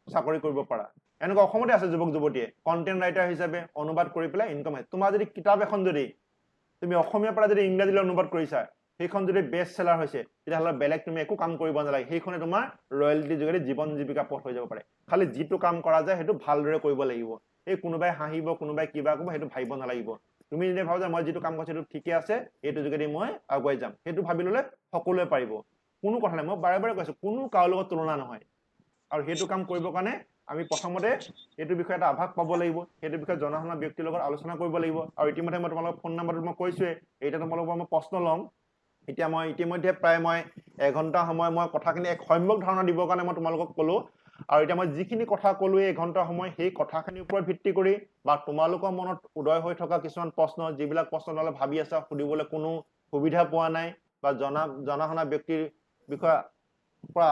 চাকৰি কৰিব পাৰা এনেকুৱা অসমতে আছে যুৱক যুৱতীয়ে কন্টেন্ট ৰাইটাৰ হিচাপে অনুবাদ কৰি পেলাই ইনকাম হয় তোমাৰ যদি কিতাপ এখন যদি তুমি অসমীয়াৰ পৰা যদি ইংৰাজীলৈ অনুবাদ কৰিছা সেইখন যদি বেষ্ট সেলাৰ হৈছে তেতিয়াহ'লে বেলেগ তুমি একো কাম কৰিব নালাগে সেইখনে তোমাৰ ৰয়েলটি যোগেদি জীৱন জীৱিকা পথ হৈ যাব পাৰে খালি যিটো কাম কৰা যায় সেইটো ভালদৰে কৰিব লাগিব এই কোনোবাই হাঁহিব কোনোবাই কিবা কৰিব সেইটো ভাবিব নালাগিব তুমি যদি ভাবা যে মই যিটো কাম কৰিছো সেইটো ঠিকে আছে এইটো যোগেদি মই আগুৱাই যাম সেইটো ভাবি ললে সকলোৱে পাৰিব কোনো কথা নাই মই বাৰে বাৰে কৈছো কোনো কাৰো লগত তুলনা নহয় আৰু সেইটো কাম কৰিবৰ কাৰণে আমি প্ৰথমতে এইটো বিষয়ে এটা আভাস পাব লাগিব সেইটো বিষয়ে জনা শুনা ব্যক্তিৰ লগত আলোচনা কৰিব লাগিব আৰু ইতিমধ্যে মই তোমালোকক ফোন নম্বৰটো মই কৈছোৱে এইটা তোমালোকৰ মই প্ৰশ্ন লম এতিয়া মই ইতিমধ্যে প্ৰায় মই 1 ঘণ্টা সময় মই কথাখিনি এক সম্যক ধাৰণা দিবৰ কাৰণে মই তোমালোকক কলো আৰু এতিয়া মই যিখিনি কথা কলো 1 ঘণ্টা সময় সেই কথাখিনিৰ ওপৰত ভিত্তি কৰি বা তোমালোকৰ মনত উদয় হৈ থকা কিছুমান প্ৰশ্ন যিবিলাক প্ৰশ্ন তোমালোকে ভাবি আছা সুধিবলৈ কোনো সুবিধা পোৱা নাই বা জনা শুনা ব্যক্তিৰ বিষয়ে পৰা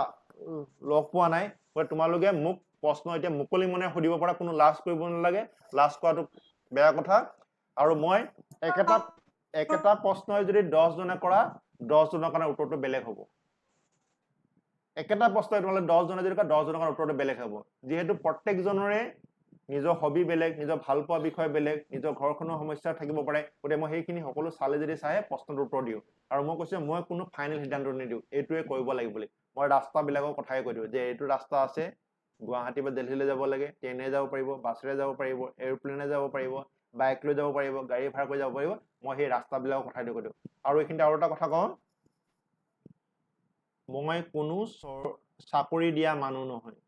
লগ পোৱা নাই তোমালোকে মোক প্ৰশ্ন এতিয়া মুকলি মনে সুধিব পৰা কোনো লাজ কৰিব নালাগে লাজ কৰাটো বেয়া কথা আৰু মই একেটা প্ৰশ্নই যদি 10 জনে কৰা 10 জনৰ কাৰণে উত্তৰটো বেলেগ হ'ব একেটা প্ৰশ্নই তোমালোকে 10 জনে যদি কৰা 10 জনৰ কাৰণে উত্তৰটো বেলেগ হ'ব যেহেতু প্ৰত্যেকজনৰে নিজৰ হবি বেলেগ নিজৰ ভাল পোৱা বিষয় বেলেগ নিজৰ ঘৰখনৰ সমস্যা থাকিব পাৰে গতিকে মই সেইখিনি সকলো চালে যদি চাই প্ৰশ্নটোৰ উত্তৰ দিওঁ আৰু মই কৈছো মই কোনো ফাইনেল সিদ্ধান্ত নিদিওঁ এইটোৱে কৰিব লাগিব বুলি মই ৰাস্তাবিলাকৰ কথাই কৈ দিওঁ যে এইটো ৰাস্তা আছে গুৱাহাটী বা দিল্লীলৈ যাব লাগে ট্ৰেইনে যাব পাৰিব বাছেৰে যাব পাৰিব এৰোপ্লেনে যাব পাৰিব বাইক লৈ যাব পাৰিব গাড়ী ভাড়া কৰি যাব পাৰিব মই সেই ৰাস্তাবিলাকৰ কথাই কৈ দিওঁ আৰু এইখিনিতে আৰু এটা কথা কওঁ মই কোনো চাকৰি দিয়া মানুহ নহয়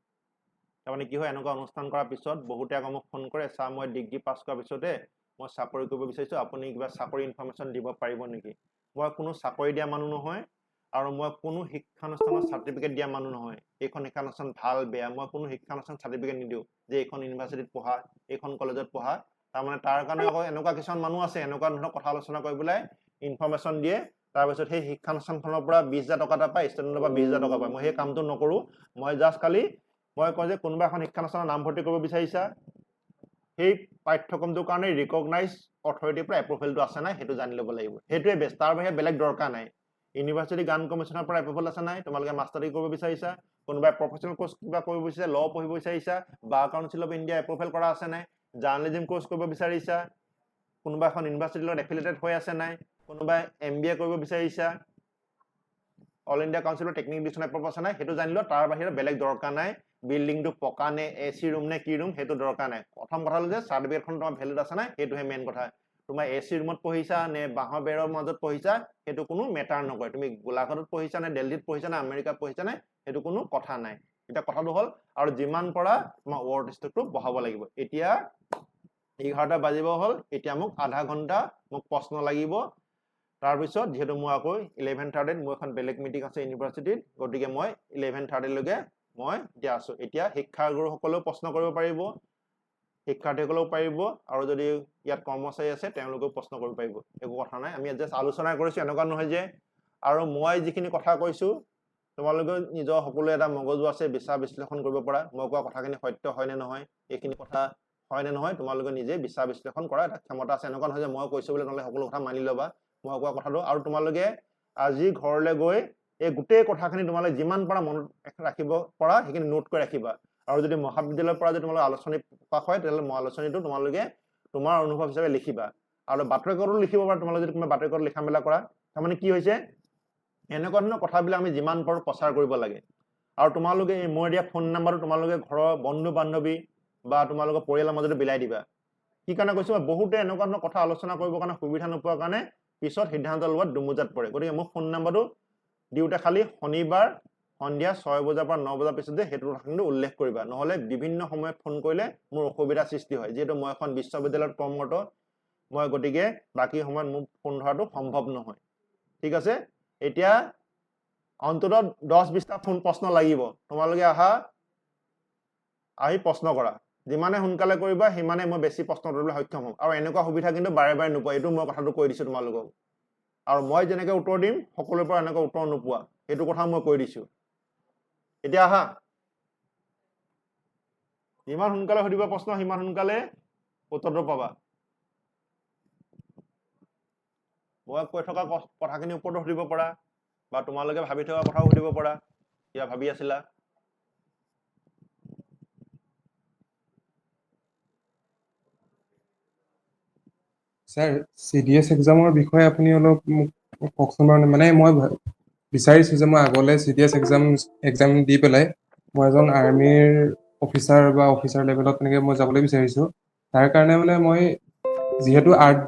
তাৰমানে কি হয় এনেকুৱা অনুষ্ঠান কৰাৰ পিছত বহুতে আকৌ মোক ফোন কৰে ছাৰ মই ডিগ্ৰী পাছ কৰাৰ পিছতে মই চাকৰি কৰিব বিচাৰিছো আপুনি কিবা চাকৰি ইনফৰমেশ্যন দিব পাৰিব নেকি মই কোনো চাকৰি দিয়া মানুহ নহয় আৰু মই কোনো শিক্ষানুষ্ঠানৰ সাৰ্টিফিকেট দিয়া মানুহ নহয় এইখন শিক্ষানুষ্ঠান ভাল বেয়া মই কোনো শিক্ষানুষ্ঠান সাৰ্টিফিকেট নিদিও যে এইখন ইউনিভাৰ্চিটিত পঢ়া এইখন কলেজত পঢ়া তাৰমানে তাৰ কাৰণে আকৌ এনেকুৱা কিছুমান মানুহ আছে এনেকুৱা ধৰণৰ কথা আলোচনা কৰি পেলাই ইনফৰমেশ্যন দিয়ে তাৰপিছত সেই শিক্ষানুষ্ঠানখনৰ পৰা 20000 টকা এটা পায় ষ্টুডেণ্টৰ পৰা 20000 টকা পায় মই সেই কামটো নকৰো মই জাষ্ট খালি মই কওঁ যে কোনোবা এখন শিক্ষানুষ্ঠানৰ নামভৰ্তি কৰিব বিচাৰিছা সেই পাঠ্যক্ৰমটোৰ কাৰণে ৰিকগনাইজ অথৰিটিৰ পৰা এপ্ৰুভেলটো আছে নাই সেইটো জানি ল'ব লাগিব সেইটোৱে বেষ্ট তাৰ বাহিৰে বেলেগ দৰকাৰ নাই ইউনিভাৰ্চিটি গান কমিশনৰ পৰা এপ্ৰুভেল আছে নাই তোমালোকে মাষ্টাৰ ডিগ্ৰী কৰিব বিচাৰিছা কোনোবাই প্ৰফেশনেল কোৰ্স কিবা কৰিব বিচাৰিছা ল পঢ়িব বিচাৰিছা বাৰ কাউন্সিল অফ ইণ্ডিয়া এপ্ৰুভেল কৰা আছে নাই জাৰ্নালিজম কোৰ্স কৰিব বিচাৰিছা কোনোবা এখন ইউনিভাৰ্চিটিৰ লগত এফিলিয়েটেড হৈ আছে নাই, কোনোবাই MBA কৰিব বিচাৰিছা, all India council of technique education approve আছে নাই, সেইটো জানিলো। তাৰ বাহিৰে বেলেগ দৰকাৰ নাই, বিল্ডিংটো পকা নে AC ৰুম নে কি ৰুম সেইটো দৰকাৰ নাই। প্ৰথম কথা হ'ল যে চাৰ্টিফিকেটখন তোমাৰ ভেলিড আছে নাই, সেইটোহে মেইন কথা। তোমাৰ AC ৰুমত পঢ়িছা নে বাঁহৰ বেৰৰ মাজত পঢ়িছা সেইটো কোনো মেটাৰ নকৰে। তুমি গোলাঘাটত পঢ়িছা নে দিল্লীত পঢ়িছা নে আমেৰিকাত পঢ়িছা নে সেইটো কোনো কথা নাই। এতিয়া কথাটো হ'ল আৰু যিমান পৰা তোমাৰ ৱৰ্ড ষ্টকটো বঢ়াব লাগিব। এতিয়া 11টা বাজিব হ'ল, এতিয়া মোক আধা ঘণ্টা মোক প্ৰশ্ন লাগিব। তাৰপিছত যিহেতু মই আকৌ 11:30 মোৰ এখন বেলেগ মিটিং আছে ইউনিভাৰ্চিটিত, গতিকে মই 11:30 লৈকে মই এতিয়া আছো। এতিয়া শিক্ষাগুৰুসকলেও প্ৰশ্ন কৰিব পাৰিব, শিক্ষাৰ্থীসকলেও পাৰিব, আৰু যদি ইয়াত কৰ্মচাৰী আছে তেওঁলোকেও প্ৰশ্ন কৰিব পাৰিব। একো কথা নাই, আমি জাষ্ট আলোচনা কৰিছো, এনেকুৱা নহয় যে। আৰু মই যিখিনি কথা কৈছো তোমালোকে নিজৰ সকলোৱে এটা মগজু আছে, বিচাৰ বিশ্লেষণ কৰিব পৰা মই কোৱা কথাখিনি সত্য হয় নে নহয়, এইখিনি কথা হয় নে নহয় তোমালোকে নিজে বিচাৰ বিশ্লেষণ কৰা এটা ক্ষমতা আছে। এনেকুৱা নহয় যে মই কৈছো বুলি তোমালোকে সকলো কথা মানি ল'বা মই কোৱা কথাটো। আৰু তোমালোকে আজি ঘৰলৈ গৈ এই গোটেই কথাখিনি তোমালোকে যিমান পাৰা মনত ৰাখিব পৰা সেইখিনি নোট কৰি ৰাখিবা। আৰু যদি মহাবিদ্যালয়ৰ পৰা যদি তোমালোকে আলোচনী প্ৰকাশ হয় তেতিয়াহ'লে আলোচনীটো তোমালোকে তোমাৰ অনুভৱ হিচাপে লিখিবা। আৰু বাতৰি কাকতো লিখিব পাৰা, তোমালোকে যদি কোনোবা বাতৰি কাকত লিখা মেলা কৰা। তাৰমানে কি হৈছে, এনেকুৱা ধৰণৰ কথাবিলাক আমি যিমান পাৰোঁ প্ৰচাৰ কৰিব লাগে। আৰু তোমালোকে মই দিয়া ফোন নাম্বাৰটো তোমালোকে ঘৰৰ বন্ধু বান্ধৱী বা তোমালোকৰ পৰিয়ালৰ মাজতে বিলাই দিবা। কি কাৰণে কৈছো, বহুতে এনেকুৱা ধৰণৰ কথা আলোচনা কৰিবৰ কাৰণে সুবিধা নোপোৱাৰ কাৰণে পিছত সিদ্ধান্ত লোৱাত দুমোজাত পৰে। গতিকে মোৰ ফোন নাম্বাৰটো দিওঁতে খালি শনিবাৰ সন্ধিয়া 6 বজাৰ পৰা 9 বজাৰ পিছত যে সেইটো কথা কিন্তু উল্লেখ কৰিবা, নহ'লে বিভিন্ন সময়ত ফোন কৰিলে মোৰ অসুবিধাৰ সৃষ্টি হয়। যিহেতু মই এখন বিশ্ববিদ্যালয়ত কৰ্মৰত, মই গতিকে বাকী সময়ত মোক ফোন ধৰাটো সম্ভৱ নহয়। ঠিক আছে, এতিয়া অন্ততঃ 10-20টা ফোন প্ৰশ্ন লাগিব। তোমালোকে আহি প্ৰশ্ন কৰা, যিমানে সোনকালে কৰিবা সিমানে মই বেছি প্ৰশ্ন কৰিবলৈ সক্ষম হ'ম। আৰু এনেকুৱা সুবিধা কিন্তু বাৰে বাৰে নোপোৱা, এইটো মই কথাটো কৈ দিছো তোমালোকক। আৰু মই যেনেকৈ উত্তৰ দিম সকলোৰে পৰা এনেকৈ উত্তৰ নোপোৱা, সেইটো কথা মই কৈ দিছো। এতিয়া যিমান সোনকালে সুধিবা প্ৰশ্ন সিমান সোনকালে উত্তৰটো পাবা। মই কৈ থকা কথাখিনিৰ ওপৰতো সুধিব পাৰা, বা তোমালোকে ভাবি থকা কথাও সুধিব পাৰা, কিবা ভাবি আছিলা। স্যাৰ CDS এক্সামৰ বিষয়ে আপুনি অলপ মোক কওকচোন বাৰু। মানে মই বিচাৰিছোঁ যে মই আগলৈ CDS এক্সাম দি পেলাই মই এজন আৰ্মিৰ অফিচাৰ বা অফিচাৰ লেভেলত তেনেকৈ মই যাবলৈ বিচাৰিছোঁ। তাৰ কাৰণে মানে মই যিহেতু আৰ্ট